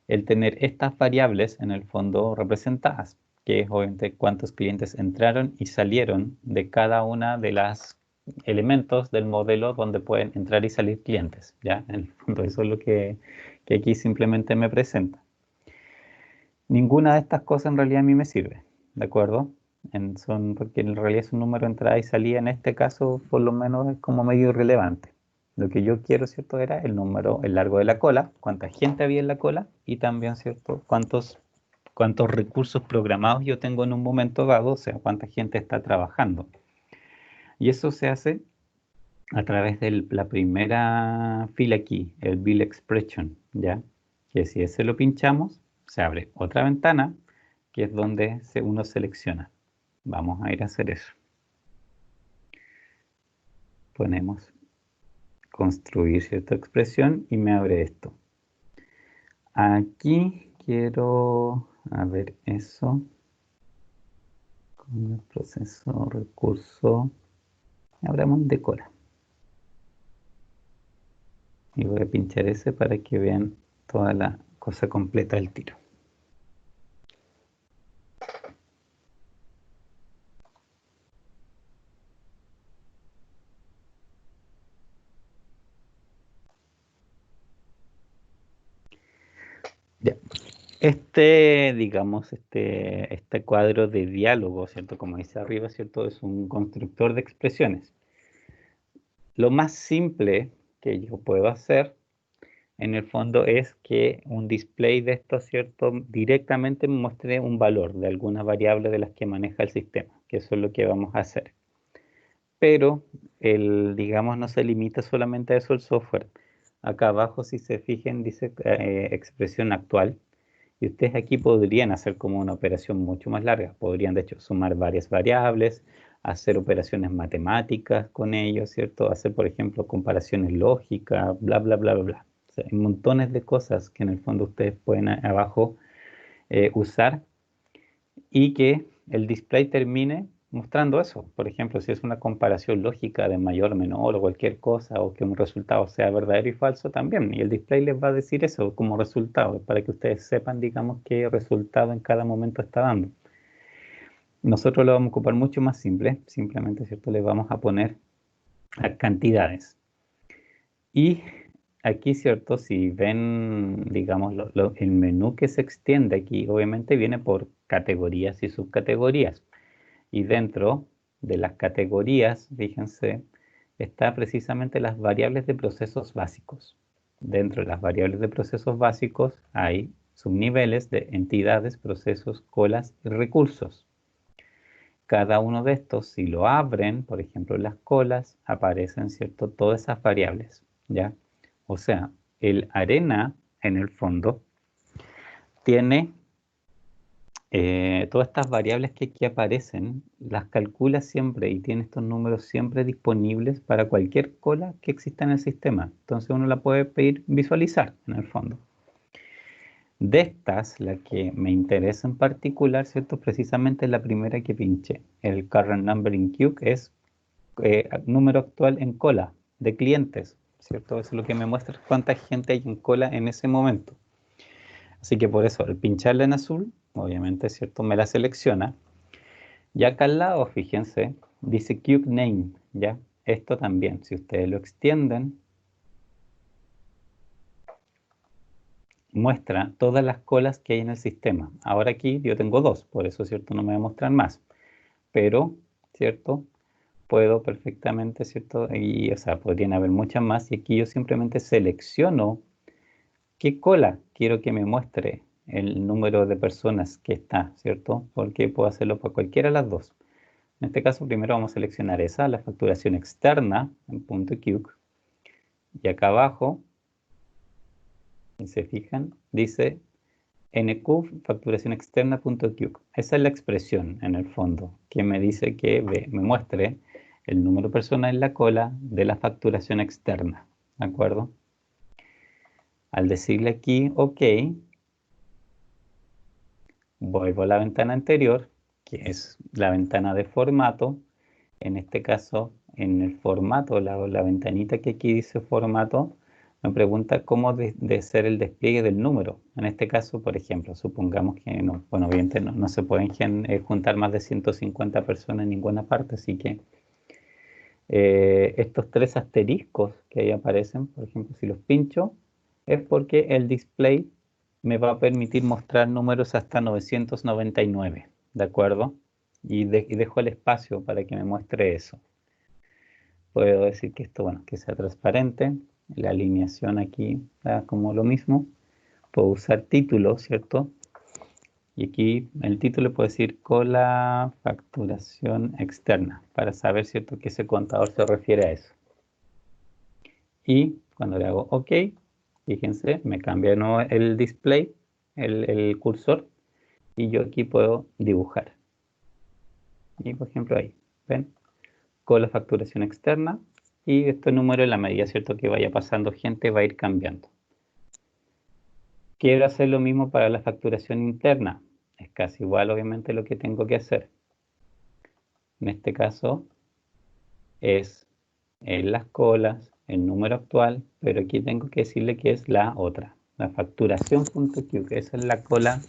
el tener estas variables en el fondo representadas, que es obviamente cuántos clientes entraron y salieron de cada una de las elementos del modelo donde pueden entrar y salir clientes, ¿ya? En el fondo eso es lo que aquí simplemente me presenta. Ninguna de estas cosas en realidad a mí me sirve, ¿de acuerdo? Porque en realidad es un número de entrada y salida, en este caso por lo menos es como medio irrelevante. Lo que yo quiero, ¿cierto? Era el número, el largo de la cola, cuánta gente había en la cola y también, ¿cierto? Cuántos recursos programados yo tengo en un momento dado, o sea, cuánta gente está trabajando. Y eso se hace a través de la primera fila aquí, el Bill Expression, ¿ya? Que si ese lo pinchamos, se abre otra ventana, que es donde uno selecciona. Vamos a ir a hacer eso. Ponemos construir cierta expresión y me abre esto. Aquí quiero, a ver eso, con el proceso recurso, abramos de cola. Y voy a pinchar ese para que vean toda la cosa completa del tiro. Ya. Digamos, este cuadro de diálogo, ¿cierto? Como dice arriba, ¿cierto? Es un constructor de expresiones. Lo más simple que yo puedo hacer, en el fondo, es que un display de esto, ¿cierto? Directamente me muestre un valor de alguna variable de las que maneja el sistema, que eso es lo que vamos a hacer. Pero, digamos, no se limita solamente a eso el software. Acá abajo, si se fijan, dice expresión actual. Y ustedes aquí podrían hacer como una operación mucho más larga. Podrían, de hecho, sumar varias variables, hacer operaciones matemáticas con ellos, ¿cierto? Hacer, por ejemplo, comparaciones lógicas, bla, bla, bla, bla, bla. O sea, hay montones de cosas que en el fondo ustedes pueden abajo usar y que el display termine mostrando eso. Por ejemplo, si es una comparación lógica de mayor, menor o cualquier cosa, o que un resultado sea verdadero y falso también. Y el display les va a decir eso como resultado, para que ustedes sepan, digamos, qué resultado en cada momento está dando. Nosotros lo vamos a ocupar mucho más simple, simplemente, ¿cierto? Le vamos a poner a cantidades. Y aquí, ¿cierto? Si ven, digamos, el menú que se extiende aquí, obviamente viene por categorías y subcategorías. Y dentro de las categorías, fíjense, está precisamente las variables de procesos básicos. Dentro de las variables de procesos básicos hay subniveles de entidades, procesos, colas y recursos. Cada uno de estos, si lo abren, por ejemplo, las colas, aparecen, ¿cierto? Todas esas variables, ¿ya? O sea, el arena, en el fondo, tiene todas estas variables que aquí aparecen, las calcula siempre y tiene estos números siempre disponibles para cualquier cola que exista en el sistema. Entonces uno la puede pedir visualizar en el fondo. De estas, la que me interesa en particular, ¿cierto? Precisamente la primera que pinché. El current number in queue, que es número actual en cola de clientes, ¿cierto? Eso es lo que me muestra cuánta gente hay en cola en ese momento. Así que por eso, al pincharla en azul, obviamente, ¿cierto? Me la selecciona. Y acá al lado, fíjense, dice queue name, ¿ya? Esto también, si ustedes lo extienden, muestra todas las colas que hay en el sistema. Ahora aquí yo tengo 2, por eso, ¿cierto? No me va a mostrar más. Pero, ¿cierto? Puedo perfectamente, ¿cierto? Y, o sea, podrían haber muchas más. Y aquí yo simplemente selecciono qué cola quiero que me muestre el número de personas que está, ¿cierto? Porque puedo hacerlo para cualquiera de las dos. En este caso, primero vamos a seleccionar esa, la facturación externa, en punto .qc. Y acá abajo, si se fijan, dice NQ facturación externa.qc. Esa es la expresión en el fondo que me dice que me muestre el número de personas en la cola de la facturación externa. ¿De acuerdo? Al decirle aquí OK, vuelvo a la ventana anterior, que es la ventana de formato. En este caso, en el formato, la ventanita que aquí dice formato, me pregunta cómo de ser el despliegue del número. En este caso, por ejemplo, supongamos que no, bueno, obviamente no se pueden juntar más de 150 personas en ninguna parte, así que estos 3 asteriscos que ahí aparecen, por ejemplo, si los pincho, es porque el display me va a permitir mostrar números hasta 999, ¿de acuerdo? Y dejo el espacio para que me muestre eso. Puedo decir que esto, bueno, que sea transparente. La alineación aquí da como lo mismo. Puedo usar título, ¿cierto? Y aquí el título puede decir cola facturación externa, para saber, ¿cierto?, que ese contador se refiere a eso. Y cuando le hago OK, fíjense, me cambia de nuevo el display, el cursor, y yo aquí puedo dibujar. Y por ejemplo ahí, ¿ven? Cola facturación externa, y este número en la medida, ¿cierto?, que vaya pasando gente va a ir cambiando. Quiero hacer lo mismo para la facturación interna. Es casi igual, obviamente, lo que tengo que hacer. En este caso es en las colas, el número actual, pero aquí tengo que decirle que es la otra, la facturación.q, que esa es la cola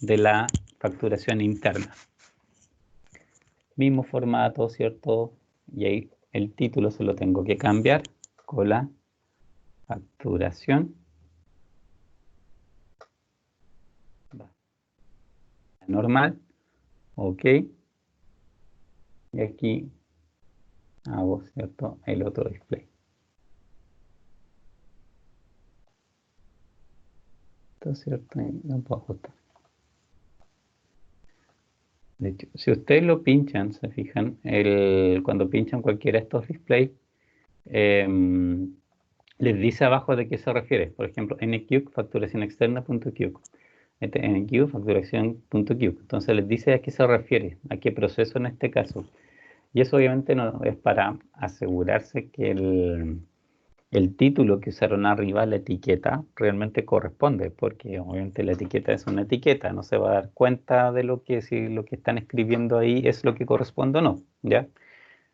de la facturación interna. Mismo formato, ¿cierto? Y ahí el título se lo tengo que cambiar, cola facturación. Normal, OK. Y aquí hago, ¿cierto?, el otro display. Esto, ¿cierto? Y lo puedo ajustar. De hecho, si ustedes lo pinchan, se fijan, cuando pinchan cualquiera de estos displays, les dice abajo de qué se refiere. Por ejemplo, NQ, facturación externa.q. NQ, facturación.q. Entonces les dice a qué se refiere, a qué proceso en este caso. Y eso obviamente no es para asegurarse que el título que usaron arriba, la etiqueta, realmente corresponde, porque obviamente la etiqueta es una etiqueta, no se va a dar cuenta de si lo que están escribiendo ahí es lo que corresponde o no, ¿ya?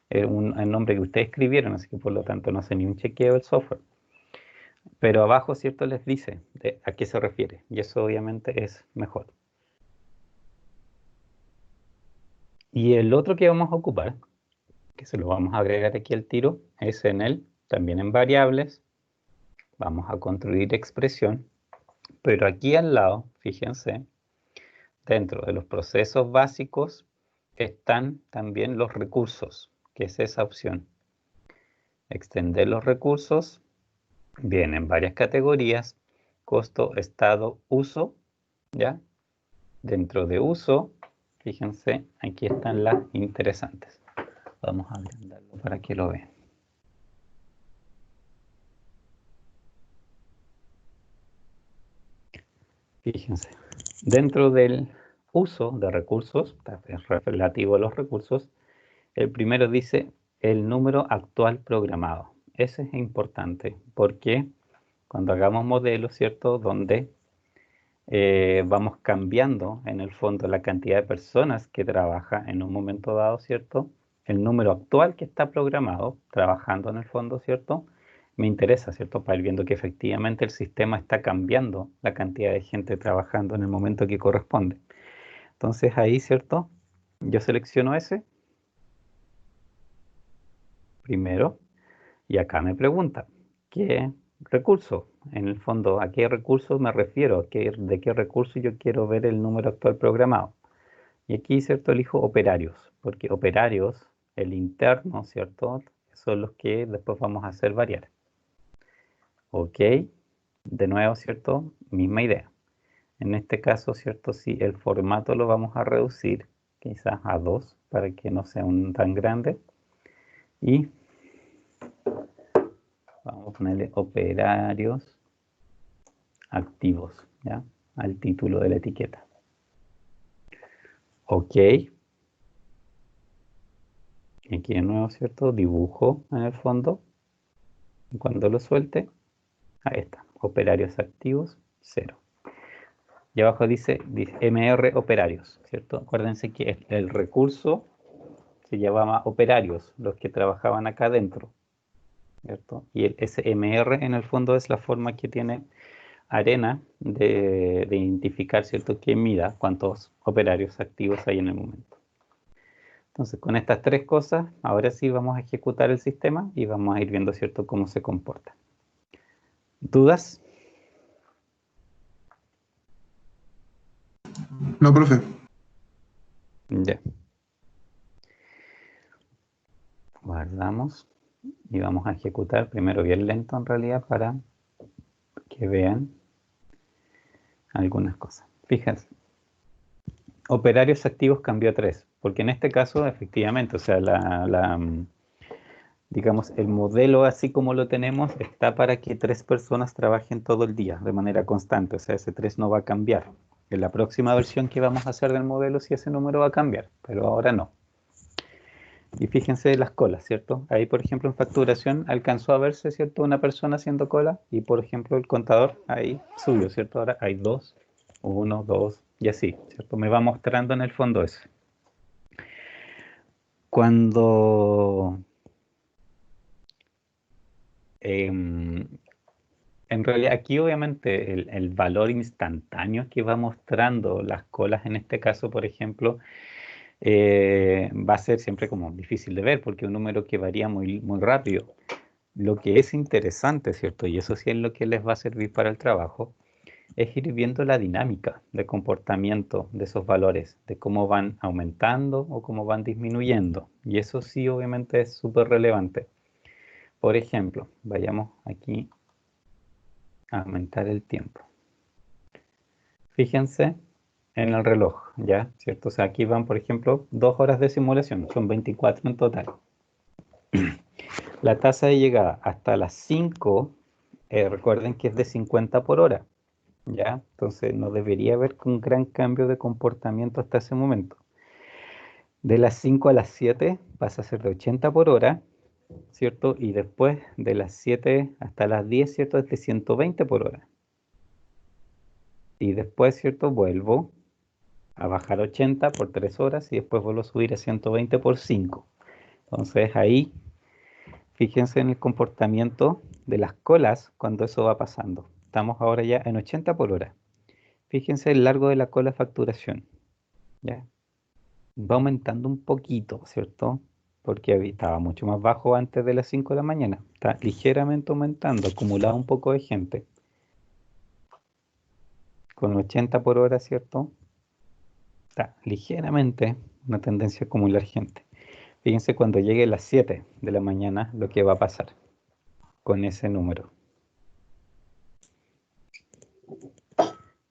Es el nombre que ustedes escribieron, así que por lo tanto no hace ni un chequeo del software. Pero abajo, ¿cierto?, les dice a qué se refiere, y eso obviamente es mejor. Y el otro que vamos a ocupar, que se lo vamos a agregar aquí al tiro, es también en variables. Vamos a construir expresión, pero aquí al lado, fíjense, dentro de los procesos básicos están también los recursos, que es esa opción. Extender los recursos, vienen varias categorías: costo, estado, uso, ¿ya? Dentro de uso, fíjense, aquí están las interesantes. Vamos a agrandarlo para que lo vean. Fíjense, Dentro del uso de recursos, es relativo a los recursos, el primero dice el número actual programado. Ese es importante porque cuando hagamos modelos, ¿cierto? Donde vamos cambiando en el fondo la cantidad de personas que trabaja en un momento dado, ¿cierto? El número actual que está programado, trabajando en el fondo, ¿cierto? Me interesa, ¿cierto? Para ir viendo que efectivamente el sistema está cambiando la cantidad de gente trabajando en el momento que corresponde. Entonces ahí, ¿cierto? Yo selecciono ese primero y acá me pregunta, ¿qué recurso? En el fondo, ¿a qué recurso me refiero? ¿De qué recurso yo quiero ver el número actual programado? Y aquí, ¿cierto? Elijo operarios, porque operarios, el interno, ¿cierto? Son los que después vamos a hacer variar. Ok, de nuevo, ¿cierto? Misma idea. En este caso, ¿cierto? Sí, el formato lo vamos a reducir quizás a 2 para que no sea tan grande. Y vamos a ponerle operarios activos, ¿ya? Al título de la etiqueta. Ok. Aquí de nuevo, ¿cierto? Dibujo en el fondo. Y cuando lo suelte, ahí está. Operarios activos, 0. Y abajo dice MR operarios, ¿cierto? Acuérdense que el recurso se llamaba operarios, los que trabajaban acá adentro, ¿cierto? Y el SMR en el fondo es la forma que tiene Arena de identificar, ¿cierto? Que mida cuántos operarios activos hay en el momento. Entonces, con estas tres cosas, ahora sí vamos a ejecutar el sistema y vamos a ir viendo, ¿cierto?, cómo se comporta. ¿Dudas? No, profe. Ya. Guardamos y vamos a ejecutar primero bien lento en realidad para que vean algunas cosas. Fíjense, operarios activos cambió a 3, porque en este caso efectivamente, o sea, digamos, el modelo así como lo tenemos está para que 3 personas trabajen todo el día de manera constante, o sea, ese 3 no va a cambiar. En la próxima versión que vamos a hacer del modelo sí ese número va a cambiar, pero ahora no. Y fíjense las colas, ¿cierto? Ahí, por ejemplo, en facturación alcanzó a verse, ¿cierto? Una persona haciendo cola y, por ejemplo, el contador ahí subió, ¿cierto? Ahora hay 2, 1, 2 y así, ¿cierto? Me va mostrando en el fondo eso. Cuando en realidad aquí obviamente el valor instantáneo que va mostrando las colas en este caso, por ejemplo, va a ser siempre como difícil de ver porque es un número que varía muy, muy rápido. Lo que es interesante, ¿cierto? Y eso sí es lo que les va a servir para el trabajo, es ir viendo la dinámica de comportamiento de esos valores, de cómo van aumentando o cómo van disminuyendo. Y eso sí obviamente es súper relevante. Por ejemplo, vayamos aquí a aumentar el tiempo. Fíjense en el reloj, ¿ya? ¿Cierto? O sea, aquí van, por ejemplo, 2 horas de simulación, son 24 en total. La tasa de llegada hasta las 5, recuerden que es de 50 por hora, ¿ya? Entonces no debería haber un gran cambio de comportamiento hasta ese momento. De las 5 a las 7 pasa a ser de 80 por hora, ¿cierto? Y después de las 7 hasta las 10, ¿cierto? Es de 120 por hora. Y después, ¿cierto? Vuelvo a bajar 80 por 3 horas y después vuelvo a subir a 120 por 5. Entonces ahí, fíjense en el comportamiento de las colas cuando eso va pasando. Estamos ahora ya en 80 por hora. Fíjense el largo de la cola de facturación, ¿ya? Va aumentando un poquito, ¿cierto? Porque estaba mucho más bajo antes de las 5 de la mañana. Está ligeramente aumentando, acumulado un poco de gente. Con 80 por hora, ¿cierto? Está ligeramente una tendencia a acumular gente. Fíjense cuando llegue a las 7 de la mañana lo que va a pasar con ese número.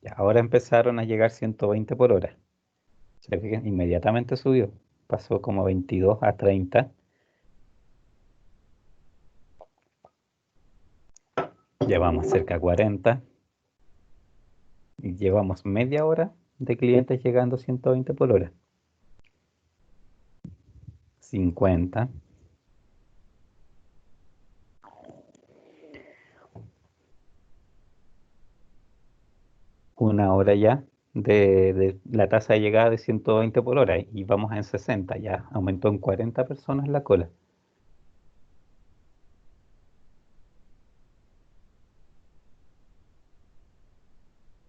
Y ahora empezaron a llegar 120 por hora. ¿Se fijan? Inmediatamente subió. Pasó como 22 a 30. Ya vamos cerca a 40. Y llevamos media hora de clientes llegando a 120 por hora. 50. Una hora ya de la tasa de llegada de 120 por hora y vamos en 60, ya aumentó en 40 personas la cola.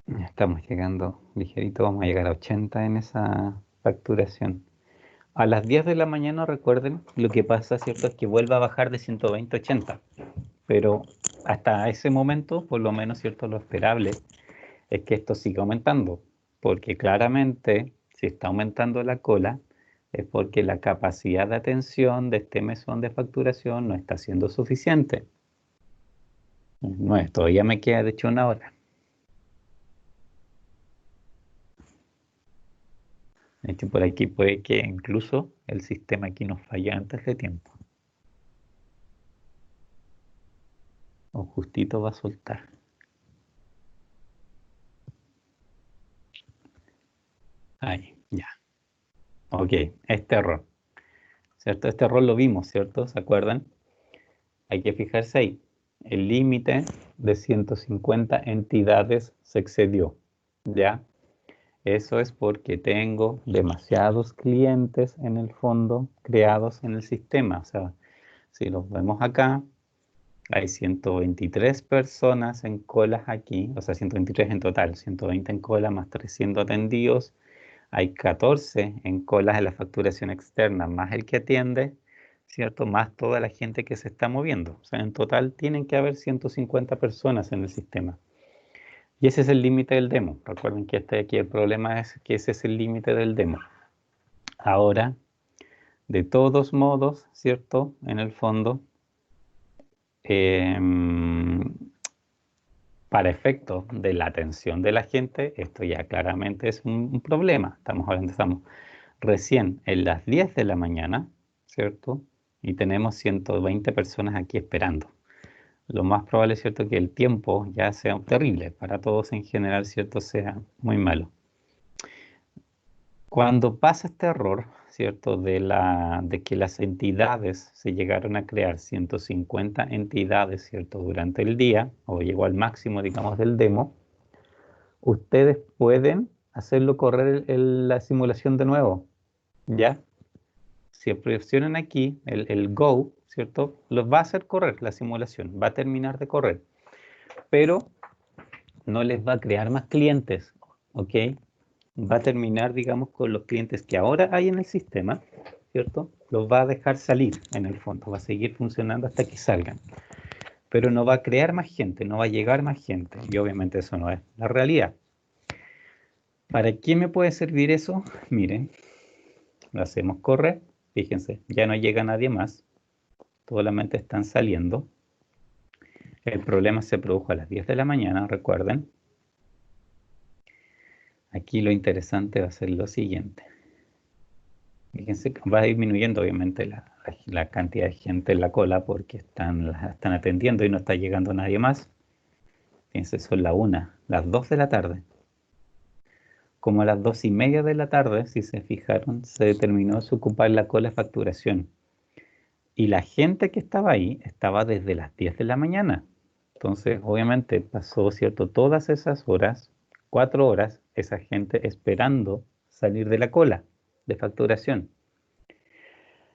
Ya estamos llegando ligerito, vamos a llegar a 80 en esa facturación. A las 10 de la mañana, recuerden, lo que pasa, ¿cierto? Es que vuelve a bajar de 120 a 80, pero hasta ese momento, por lo menos, ¿cierto? Lo esperable es que esto siga aumentando, porque claramente, si está aumentando la cola, es porque la capacidad de atención de este mesón de facturación no está siendo suficiente. No, todavía me queda de hecho una hora. De hecho, por aquí puede que incluso el sistema aquí nos falle antes de tiempo. O justito va a soltar. Ahí, ya. Ok, este error. ¿Cierto? Este error lo vimos, ¿cierto? ¿Se acuerdan? Hay que fijarse ahí. El límite de 150 entidades se excedió. ¿Ya? Eso es porque tengo demasiados clientes en el fondo creados en el sistema. O sea, si los vemos acá, hay 123 personas en colas aquí, o sea, 123 en total, 120 en cola más 300 atendidos. Hay 14 en colas de la facturación externa, más el que atiende, ¿cierto? Más toda la gente que se está moviendo. O sea, en total tienen que haber 150 personas en el sistema. Y ese es el límite del demo. Recuerden que aquí el problema es que ese es el límite del demo. Ahora, de todos modos, ¿cierto? En el fondo, para efectos de la atención de la gente, esto ya claramente es un problema. Estamos recién en las 10 de la mañana, ¿cierto? Y tenemos 120 personas aquí esperando. Lo más probable es, ¿cierto?, que el tiempo ya sea terrible. Para todos en general, ¿cierto?, sea muy malo. Cuando pasa este error, ¿cierto?, de que las entidades se llegaron a crear 150 entidades, ¿cierto?, durante el día, o llegó al máximo, digamos, del demo, ustedes pueden hacerlo correr la simulación de nuevo, ¿ya? Si presionan aquí el Go, ¿cierto?, los va a hacer correr la simulación, va a terminar de correr, pero no les va a crear más clientes, ¿ok? Va a terminar, digamos, con los clientes que ahora hay en el sistema, ¿cierto? Los va a dejar salir en el fondo, va a seguir funcionando hasta que salgan. Pero no va a crear más gente, no va a llegar más gente. Y obviamente eso no es la realidad. ¿Para qué me puede servir eso? Miren, lo hacemos correr. Fíjense, ya no llega nadie más. Solamente están saliendo. El problema se produjo a las 10 de la mañana, recuerden. Aquí lo interesante va a ser lo siguiente. Fíjense que va disminuyendo obviamente la cantidad de gente en la cola porque la están atendiendo y no está llegando nadie más. Fíjense, son las 2 de la tarde. Como a las 2:30 de la tarde, si se fijaron, se determinó ocupar la cola de facturación. Y la gente que estaba ahí estaba desde las 10 de la mañana. Entonces, obviamente pasó, ¿cierto?, todas esas horas, 4 horas, esa gente esperando salir de la cola de facturación.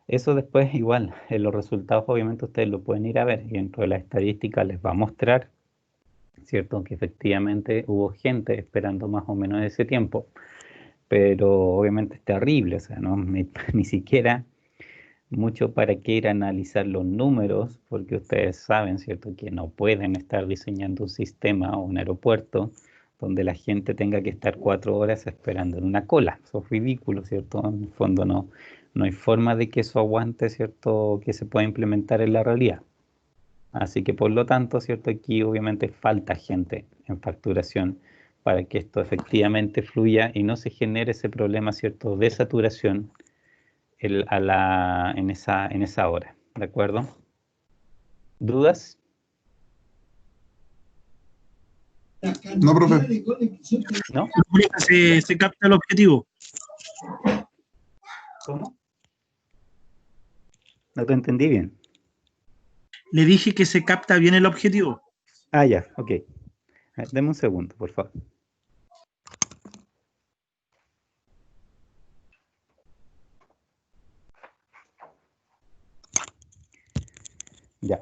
Eso después igual, en los resultados obviamente ustedes lo pueden ir a ver y dentro de la estadística les va a mostrar, ¿cierto?, que efectivamente hubo gente esperando más o menos ese tiempo, pero obviamente es terrible, o sea, no ni siquiera mucho para qué ir a analizar los números, porque ustedes saben, ¿cierto?, que no pueden estar diseñando un sistema o un aeropuerto donde la gente tenga que estar 4 horas esperando en una cola. Eso es ridículo, ¿cierto? En el fondo no hay forma de que eso aguante, ¿cierto?, que se pueda implementar en la realidad. Así que por lo tanto, ¿cierto?, aquí obviamente falta gente en facturación para que esto efectivamente fluya y no se genere ese problema, ¿cierto?, de saturación en esa hora. ¿De acuerdo? ¿Dudas? No, profe. ¿No? Se capta el objetivo. ¿Cómo? No te entendí bien. Le dije que se capta bien el objetivo. Ah, ya, ok. Deme un segundo, por favor. Ya.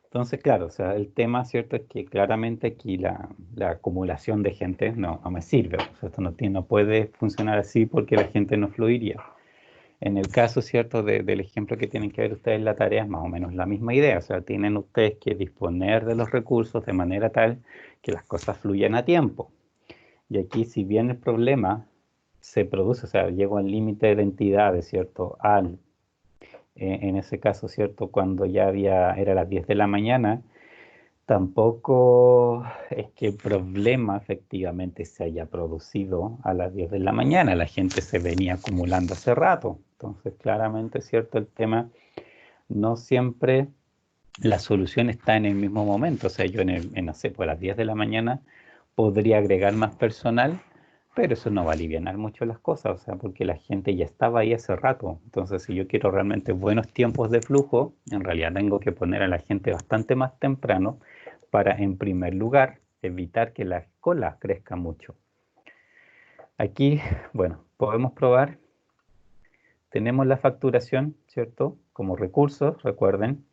Entonces, claro, o sea, el tema, ¿cierto? Es que claramente aquí la acumulación de gente no me sirve. O sea, esto no puede funcionar así porque la gente no fluiría. En el caso, ¿cierto? Del ejemplo que tienen que ver ustedes en la tarea, es más o menos la misma idea. O sea, tienen ustedes que disponer de los recursos de manera tal que las cosas fluyan a tiempo. Y aquí, si bien el problema se produce, o sea, llegó al límite de entidades, ¿cierto? En ese caso, ¿cierto? Cuando ya era las 10 de la mañana, tampoco es que el problema efectivamente se haya producido a las 10 de la mañana. La gente se venía acumulando hace rato. Entonces, claramente, ¿cierto? El tema no siempre la solución está en el mismo momento. O sea, yo no sé, pues a las 10 de la mañana podría agregar más personal, pero eso no va a aliviar mucho las cosas, o sea, porque la gente ya estaba ahí hace rato. Entonces, si yo quiero realmente buenos tiempos de flujo, en realidad tengo que poner a la gente bastante más temprano para, en primer lugar, evitar que la cola crezca mucho. Aquí, bueno, podemos probar. Tenemos la facturación, ¿cierto? Como recursos, recuerden,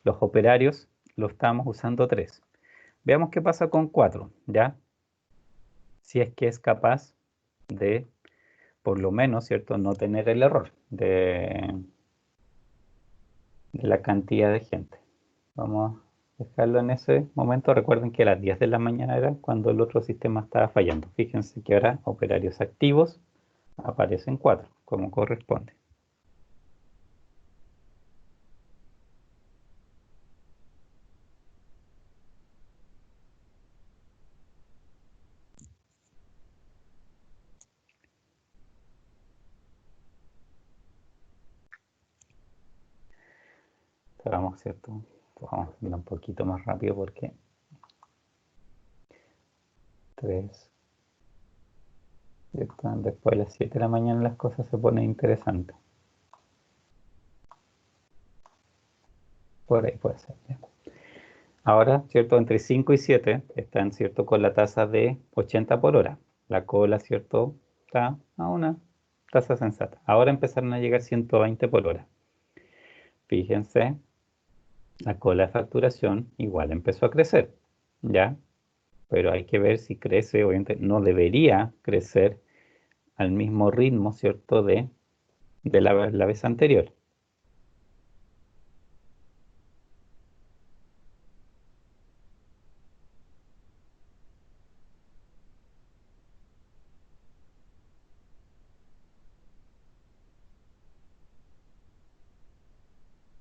los operarios lo estamos usando 3. Veamos qué pasa con 4, ¿ya? Si es que es capaz de, por lo menos, ¿cierto? No tener el error de la cantidad de gente. Vamos a dejarlo en ese momento. Recuerden que a las 10 de la mañana era cuando el otro sistema estaba fallando. Fíjense que ahora operarios activos aparecen 4, como corresponde. Vamos, ¿cierto? Vamos a ir un poquito más rápido porque 3, ¿cierto? Después de las 7 de la mañana las cosas se ponen interesantes. Por ahí puede ser, ¿ya? Ahora, ¿cierto? Entre 5 y 7 están, ¿cierto? Con la tasa de 80 por hora. La cola, ¿cierto? Está a una tasa sensata. Ahora empezaron a llegar 120 por hora. Fíjense, la cola de facturación igual empezó a crecer, ¿ya? Pero hay que ver si crece, obviamente no debería crecer al mismo ritmo, ¿cierto? De la vez anterior.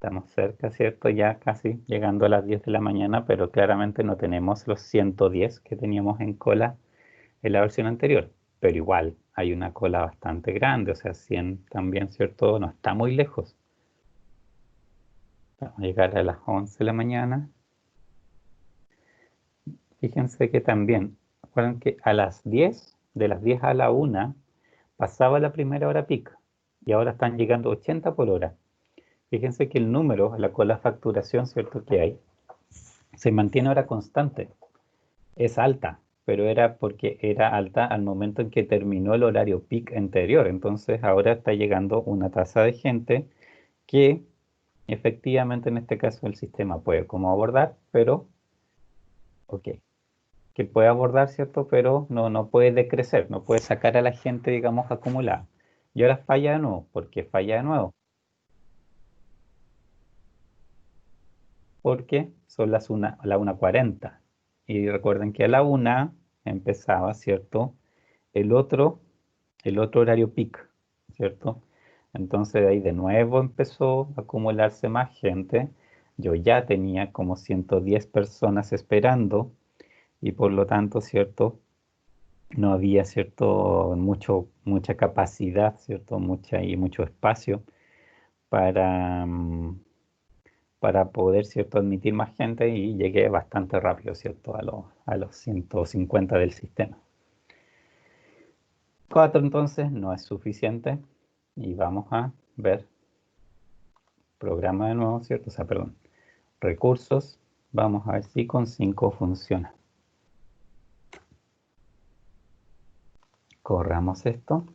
Estamos cerca, ¿cierto? Ya casi llegando a las 10 de la mañana, pero claramente no tenemos los 110 que teníamos en cola en la versión anterior. Pero igual, hay una cola bastante grande, o sea, 100 también, ¿cierto? No está muy lejos. Vamos a llegar a las 11 de la mañana. Fíjense que también, recuerden que a las 10, de las 10 a la 1, pasaba la primera hora pico y ahora están llegando 80 por hora. Fíjense que el número, la cola facturación, ¿cierto? Que hay, se mantiene ahora constante. Es alta, pero era porque era alta al momento en que terminó el horario peak anterior. Entonces ahora está llegando una tasa de gente que efectivamente en este caso el sistema puede como abordar, pero, ok, que puede abordar, ¿cierto? Pero no puede decrecer, no puede sacar a la gente, digamos, acumulada. Y ahora falla de nuevo. ¿Por qué falla de nuevo? Porque son la 1:40. Y recuerden que a la 1 empezaba, ¿cierto? El otro, el otro horario peak, ¿cierto? Entonces de ahí de nuevo empezó a acumularse más gente. Yo ya tenía como 110 personas esperando y por lo tanto, ¿cierto? No había, ¿cierto? Mucha capacidad, ¿cierto? Mucho espacio para, para poder, ¿cierto?, admitir más gente y llegué bastante rápido, ¿cierto?, a los 150 del sistema. 4 entonces no es suficiente y vamos a ver programa de nuevo, ¿cierto? O sea, perdón, recursos, vamos a ver si con 5 funciona. Corramos esto.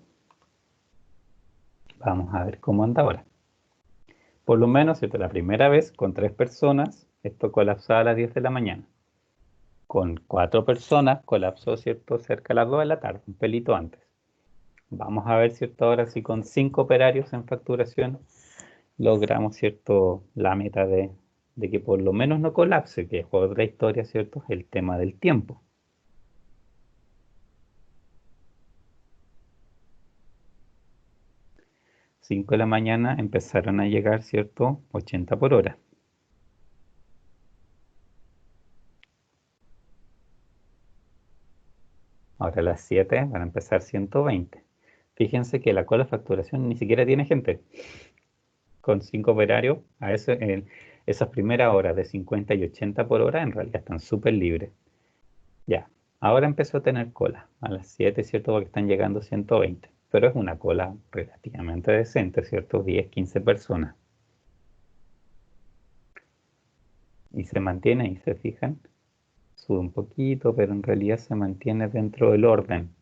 Vamos a ver cómo anda ahora. Por lo menos, ¿cierto? La primera vez con 3 personas, esto colapsaba a las 10 de la mañana. Con 4 personas colapsó, ¿cierto?, cerca a las 2 de la tarde, un pelito antes. Vamos a ver, ¿cierto?, ahora si con 5 operarios en facturación logramos, ¿cierto?, la meta de que por lo menos no colapse, que es otra historia, ¿cierto?, el tema del tiempo. Cinco de la mañana empezaron a llegar, ¿cierto?, 80 por hora. Ahora a las 7 van a empezar 120. Fíjense que la cola de facturación ni siquiera tiene gente. Con 5 operarios, esas primeras horas de 50 y 80 por hora en realidad están súper libres. Ya, ahora empezó a tener cola. A las 7, ¿cierto? Porque están llegando 120. Pero es una cola relativamente decente, ¿cierto? 10, 15 personas. Y se mantiene, y se fijan, sube un poquito, pero en realidad se mantiene dentro del orden.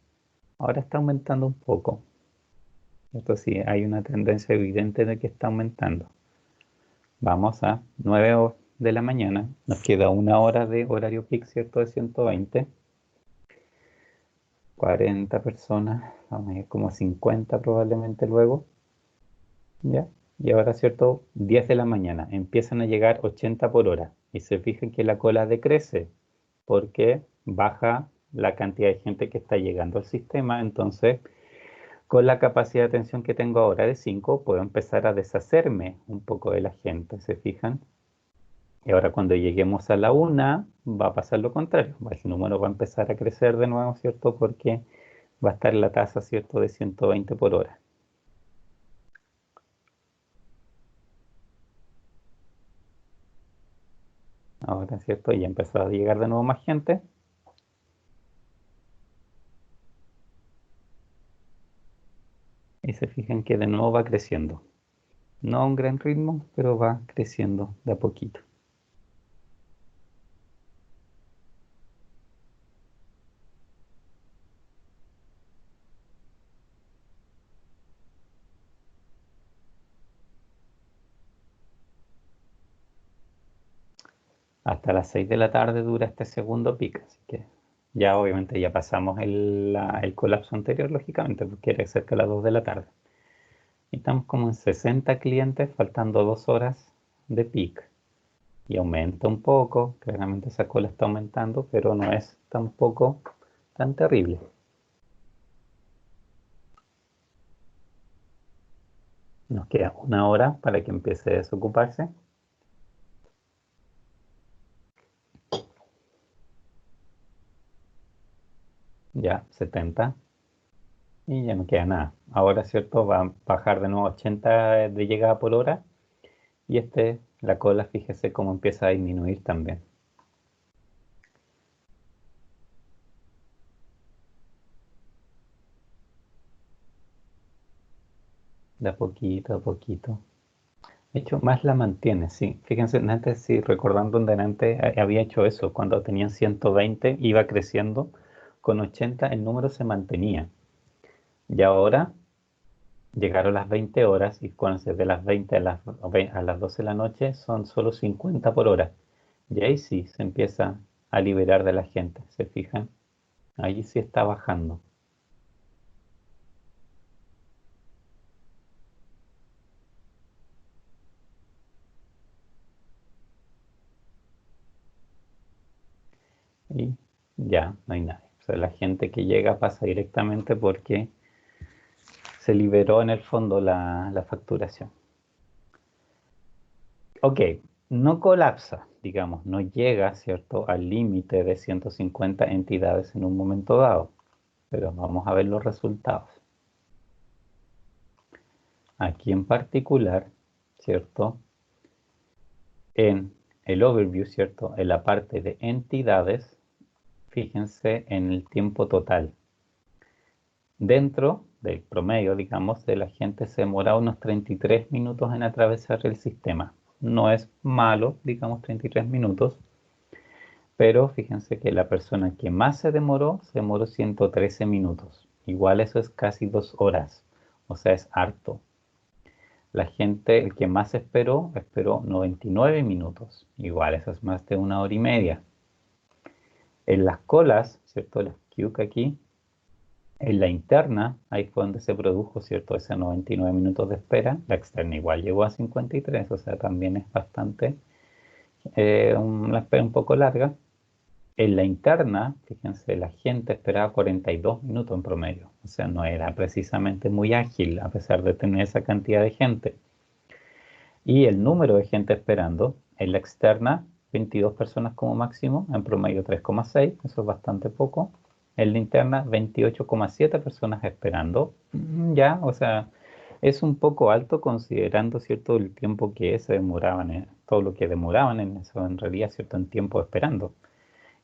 Ahora está aumentando un poco. Esto sí, hay una tendencia evidente de que está aumentando. Vamos a 9 de la mañana. Nos queda 1 hora de horario peak, ¿cierto? De 120. 40 personas. Vamos a ir como 50 probablemente luego. ¿Ya? Y ahora, ¿cierto? 10 de la mañana. Empiezan a llegar 80 por hora. Y se fijan que la cola decrece porque baja la cantidad de gente que está llegando al sistema. Entonces, con la capacidad de atención que tengo ahora de 5, puedo empezar a deshacerme un poco de la gente. ¿Se fijan? Y ahora cuando lleguemos a la 1, va a pasar lo contrario. El número va a empezar a crecer de nuevo, ¿cierto? Porque va a estar la tasa, ¿cierto?, de 120 por hora. Ahora, ¿cierto? Ya empezó a llegar de nuevo más gente. Y se fijan que de nuevo va creciendo. No a un gran ritmo, pero va creciendo de a poquito. Hasta las 6 de la tarde dura este segundo pico. Así que ya obviamente ya pasamos el colapso anterior, lógicamente, porque era cerca de las 2 de la tarde. Y estamos como en 60 clientes, faltando 2 horas de peak. Y aumenta un poco, claramente esa cola está aumentando, pero no es tampoco tan terrible. Nos queda 1 hora para que empiece a desocuparse. Ya, 70. Y ya no queda nada. Ahora, ¿cierto? Va a bajar de nuevo 80 de llegada por hora. Y la cola, fíjese cómo empieza a disminuir también. De a poquito a poquito. De hecho, más la mantiene, sí. Fíjense, antes, sí, recordando donde antes había hecho eso, cuando tenían 120 iba creciendo, con 80 el número se mantenía. Y ahora llegaron las 20 horas y cuando de las 20 a las 12 de la noche son solo 50 por hora. Y ahí sí se empieza a liberar de la gente, ¿se fijan? Ahí sí está bajando. Y ya no hay nadie. O sea, la gente que llega pasa directamente porque se liberó en el fondo la facturación. Ok, no colapsa, digamos, no llega, ¿cierto?, al límite de 150 entidades en un momento dado, pero vamos a ver los resultados. Aquí en particular, ¿cierto? En el overview, ¿cierto? En la parte de entidades, fíjense en el tiempo total. Dentro del promedio, digamos, de la gente se demora unos 33 minutos en atravesar el sistema. No es malo, digamos, 33 minutos, pero fíjense que la persona que más se demoró 113 minutos. Igual eso es casi 2 horas, o sea, es harto. La gente, el que más esperó 99 minutos. Igual, eso es más de 1 hora y media. En las colas, ¿cierto? Las queues aquí, en la interna, ahí fue donde se produjo, ¿cierto? Ese 99 minutos de espera. La externa igual llegó a 53, o sea, también es bastante, una espera un poco larga. En la interna, fíjense, la gente esperaba 42 minutos en promedio. O sea, no era precisamente muy ágil, a pesar de tener esa cantidad de gente. Y el número de gente esperando, en la externa, 22 personas como máximo, en promedio 3,6, eso es bastante poco. En la interna, 28,7 personas esperando. Ya, o sea, es un poco alto considerando, ¿cierto?, el tiempo que se demoraban, todo lo que demoraban en eso, en realidad, ¿cierto?, en tiempo esperando.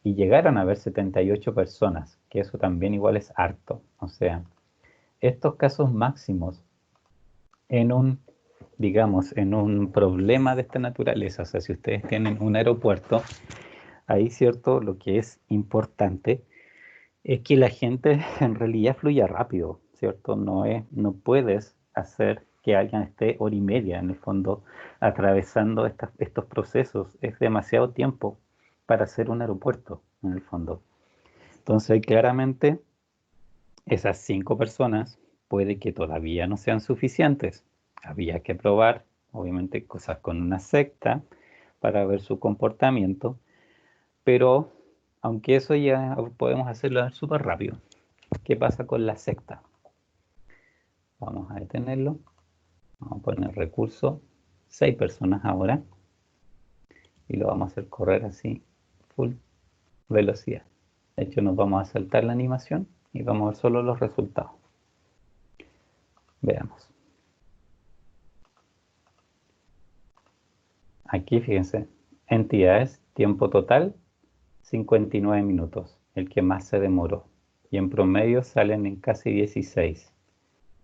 Y llegaron a haber 78 personas, que eso también igual es harto. O sea, estos casos máximos en un, digamos, en un problema de esta naturaleza, o sea, si ustedes tienen un aeropuerto, ahí, ¿cierto?, lo que es importante es que la gente en realidad fluya rápido, ¿cierto? No puedes hacer que alguien esté hora y media en el fondo atravesando estos procesos. Es demasiado tiempo para hacer un aeropuerto en el fondo. Entonces, claramente, esas 5 personas puede que todavía no sean suficientes. Había que probar, obviamente, cosas con una secta para ver su comportamiento, pero aunque eso ya podemos hacerlo súper rápido. ¿Qué pasa con la secta? Vamos a detenerlo. Vamos a poner recurso 6 personas ahora y lo vamos a hacer correr así, full velocidad. De hecho, nos vamos a saltar la animación y vamos a ver solo los resultados. Veamos. Aquí fíjense, entidades, tiempo total 59 minutos, el que más se demoró. Y en promedio salen en casi 16.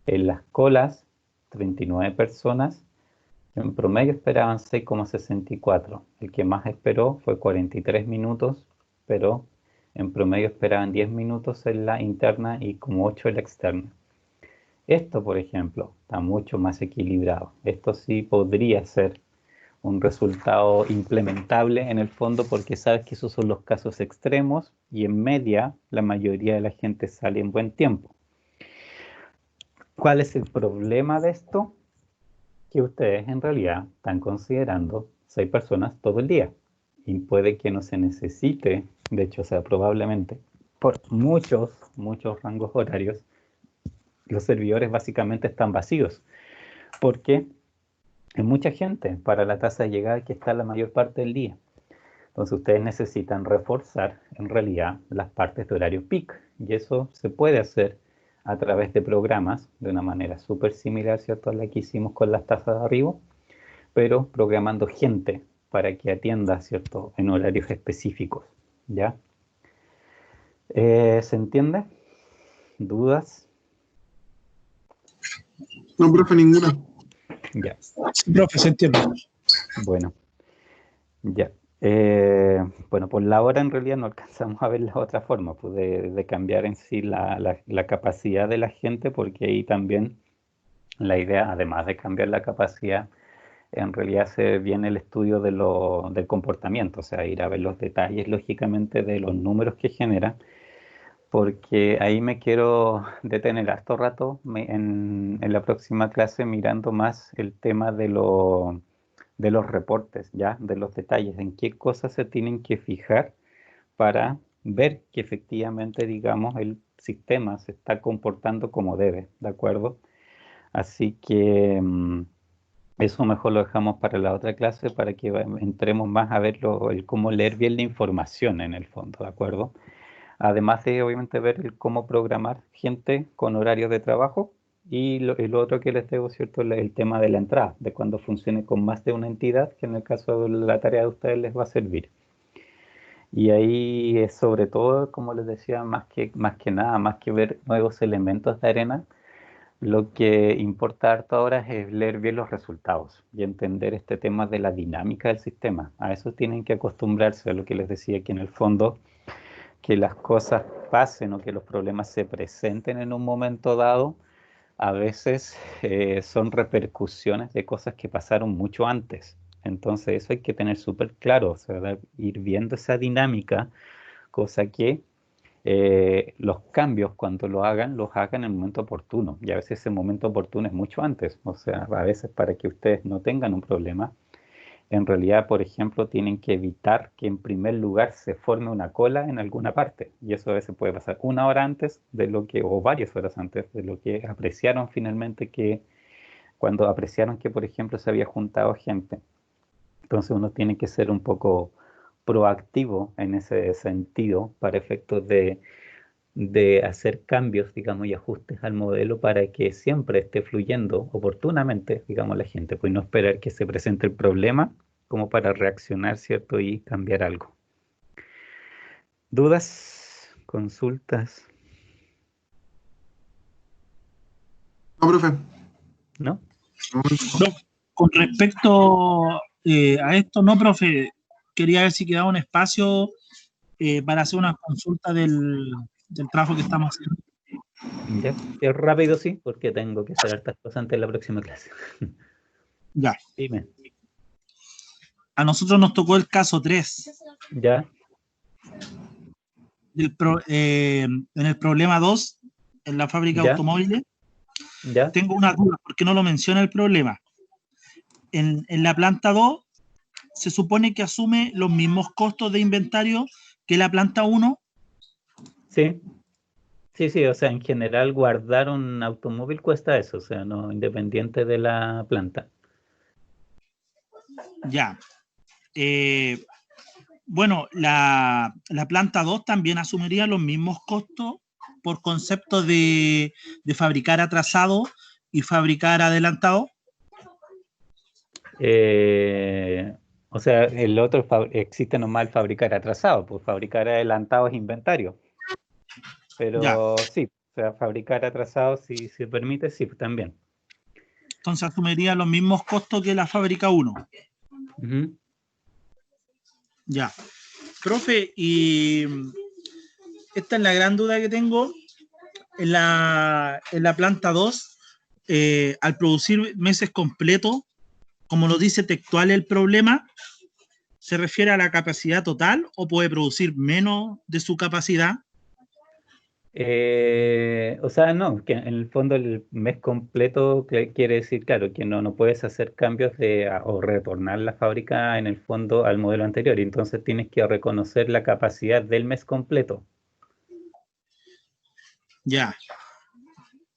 En las colas, 39 personas, en promedio esperaban 6,64. El que más esperó fue 43 minutos, pero en promedio esperaban 10 minutos en la interna y como 8 en la externa. Esto, por ejemplo, está mucho más equilibrado. Esto sí podría ser un resultado implementable en el fondo porque sabes que esos son los casos extremos y en media la mayoría de la gente sale en buen tiempo. ¿Cuál es el problema de esto? Que ustedes en realidad están considerando 6 personas todo el día y puede que no se necesite, de hecho, o sea, probablemente por muchos rangos horarios los servidores básicamente están vacíos porque hay mucha gente para la tasa de llegada que está la mayor parte del día. Entonces ustedes necesitan reforzar en realidad las partes de horario peak y eso se puede hacer a través de programas de una manera súper similar, ¿cierto?, a la que hicimos con las tasas de arribo, pero programando gente para que atienda, ¿cierto?, en horarios específicos, ¿ya? ¿Se entiende? ¿Dudas? No, profe, ninguna. Ya. Sí, profe, se entiende. Bueno, ya. Bueno, por la hora en realidad no alcanzamos a ver la otra forma pues, de cambiar en sí la capacidad de la gente, porque ahí también la idea, además de cambiar la capacidad, en realidad se viene el estudio del comportamiento, o sea, ir a ver los detalles, lógicamente, de los números que genera, porque ahí me quiero detener harto rato en la próxima clase mirando más el tema de los reportes, ¿ya? De los detalles, en qué cosas se tienen que fijar para ver que efectivamente, digamos, el sistema se está comportando como debe, ¿de acuerdo? Así que eso mejor lo dejamos para la otra clase para que entremos más a ver el cómo leer bien la información en el fondo, ¿de acuerdo? Además de, obviamente, ver el cómo programar gente con horarios de trabajo Y lo otro que les debo, ¿cierto? El tema de la entrada, de cuando funcione con más de una entidad, que en el caso de la tarea de ustedes les va a servir. Y ahí es sobre todo, como les decía, más que nada, más que ver nuevos elementos de arena, lo que importa harto ahora es leer bien los resultados y entender este tema de la dinámica del sistema. A eso tienen que acostumbrarse, a lo que les decía, que en el fondo que las cosas pasen o que los problemas se presenten en un momento dado, a veces son repercusiones de cosas que pasaron mucho antes. Entonces eso hay que tener súper claro, o sea, ir viendo esa dinámica, cosa que los cambios cuando los hagan en el momento oportuno. Y a veces ese momento oportuno es mucho antes. O sea, a veces para que ustedes no tengan un problema, en realidad, por ejemplo, tienen que evitar que en primer lugar se forme una cola en alguna parte. Y eso a veces puede pasar una hora antes de lo que, o varias horas antes de lo que apreciaron finalmente que, cuando apreciaron que, por ejemplo, se había juntado gente. Entonces uno tiene que ser un poco proactivo en ese sentido para efectos de hacer cambios, digamos, y ajustes al modelo para que siempre esté fluyendo oportunamente, digamos, la gente, pues no esperar que se presente el problema como para reaccionar, ¿cierto? Y cambiar algo. ¿Dudas? ¿Consultas? No, profe. ¿No? No, con respecto a esto, no, profe, quería ver si quedaba un espacio para hacer una consulta del trabajo que estamos haciendo. Ya, es rápido, sí, porque tengo que hacer hartas cosas antes de la próxima clase. Ya. Dime. A nosotros nos tocó el caso 3. ¿Ya? En el problema 2, en la fábrica de ¿Ya? automóviles, ¿Ya? tengo una duda, porque no lo menciona el problema. En la planta 2, se supone que asume los mismos costos de inventario que la planta 1. Sí. Sí, sí, o sea, en general guardar un automóvil cuesta eso, o sea, no independiente de la planta. Ya. Bueno, la planta 2 también asumiría los mismos costos por concepto de fabricar atrasado y fabricar adelantado. O sea, el otro existe nomás el fabricar atrasado, pues fabricar adelantado es inventario. Ya. Pero sí, o sea, fabricar atrasado, si se permite, sí, también. Entonces asumiría los mismos costos que la fábrica 1. Ujú. Ya. Profe, y esta es la gran duda que tengo. En la planta 2, al producir meses completos, como lo dice textual el problema, ¿se refiere a la capacidad total o puede producir menos de su capacidad? O sea, no, que en el fondo el mes completo quiere decir, claro, que no puedes hacer cambios o retornar la fábrica en el fondo al modelo anterior, y entonces tienes que reconocer la capacidad del mes completo. Ya.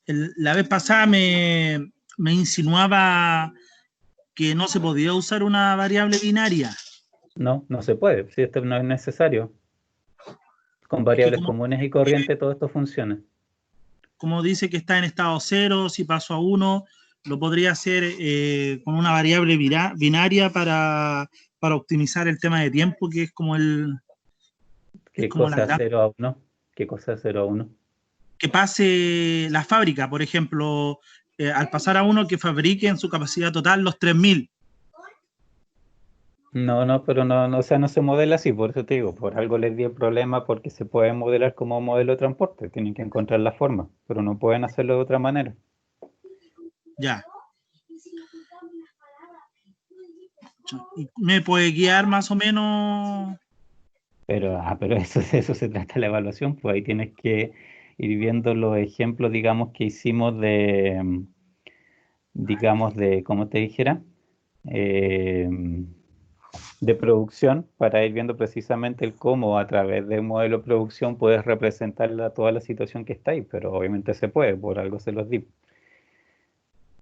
La vez pasada me insinuaba que no se podía usar una variable binaria. No se puede, si esto no es necesario. Con Es que variables comunes y corrientes todo esto funciona. como dice que está en estado 0, si pasó a 1, lo podría hacer con una variable binaria para optimizar el tema de tiempo, que es como ¿Qué la cosa gran... 0 a 1? ¿Qué cosa 0 a 1? Que pase la fábrica, por ejemplo, al pasar a 1 que fabrique en su capacidad total los 3000. No, pero no, o sea, no se modela así, por eso te digo, por algo les di el problema, porque se puede modelar como modelo de transporte, tienen que encontrar la forma, pero no pueden hacerlo de otra manera. Ya. ¿Me puede guiar más o menos? Pero eso se trata de la evaluación, pues ahí tienes que ir viendo los ejemplos, digamos, que hicimos digamos, como te dijera, eh, de producción, para ir viendo precisamente el cómo a través de un modelo de producción puedes representar toda la situación que está ahí, pero obviamente se puede, por algo se los di.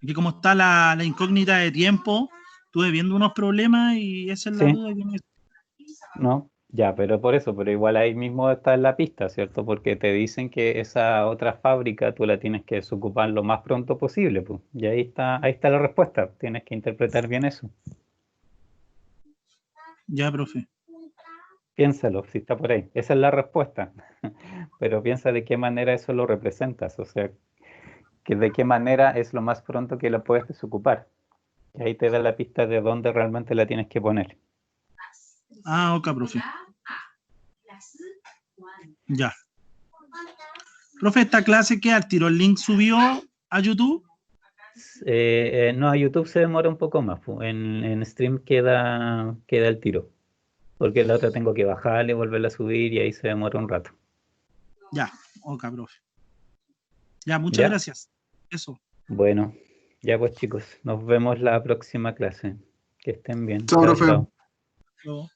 Aquí como está la incógnita de tiempo, estuve viendo unos problemas y esa es la Sí, duda que me... no, Ya, pero por eso, pero igual ahí mismo está en la pista, ¿cierto? Porque te dicen que esa otra fábrica tú la tienes que desocupar lo más pronto posible, pues. Y ahí está la respuesta. Tienes que interpretar bien eso. Ya, profe. Piénsalo, si está por ahí. Esa es la respuesta. Pero piensa de qué manera eso lo representas, o sea, que de qué manera es lo más pronto que la puedes desocupar. Y ahí te da la pista de dónde realmente la tienes que poner. Ah, ok, profe. Ya. Profe, esta clase que al tiro el link subió a YouTube. No, a YouTube se demora un poco más, pu. En stream queda el tiro. Porque la otra tengo que bajarle, volverla a subir y ahí se demora un rato. Ya, ok, profe. Ya, muchas ¿Ya? gracias. Eso. Bueno, ya pues chicos, nos vemos la próxima clase. Que estén bien. Chao, Chao, profe. chao. Luego.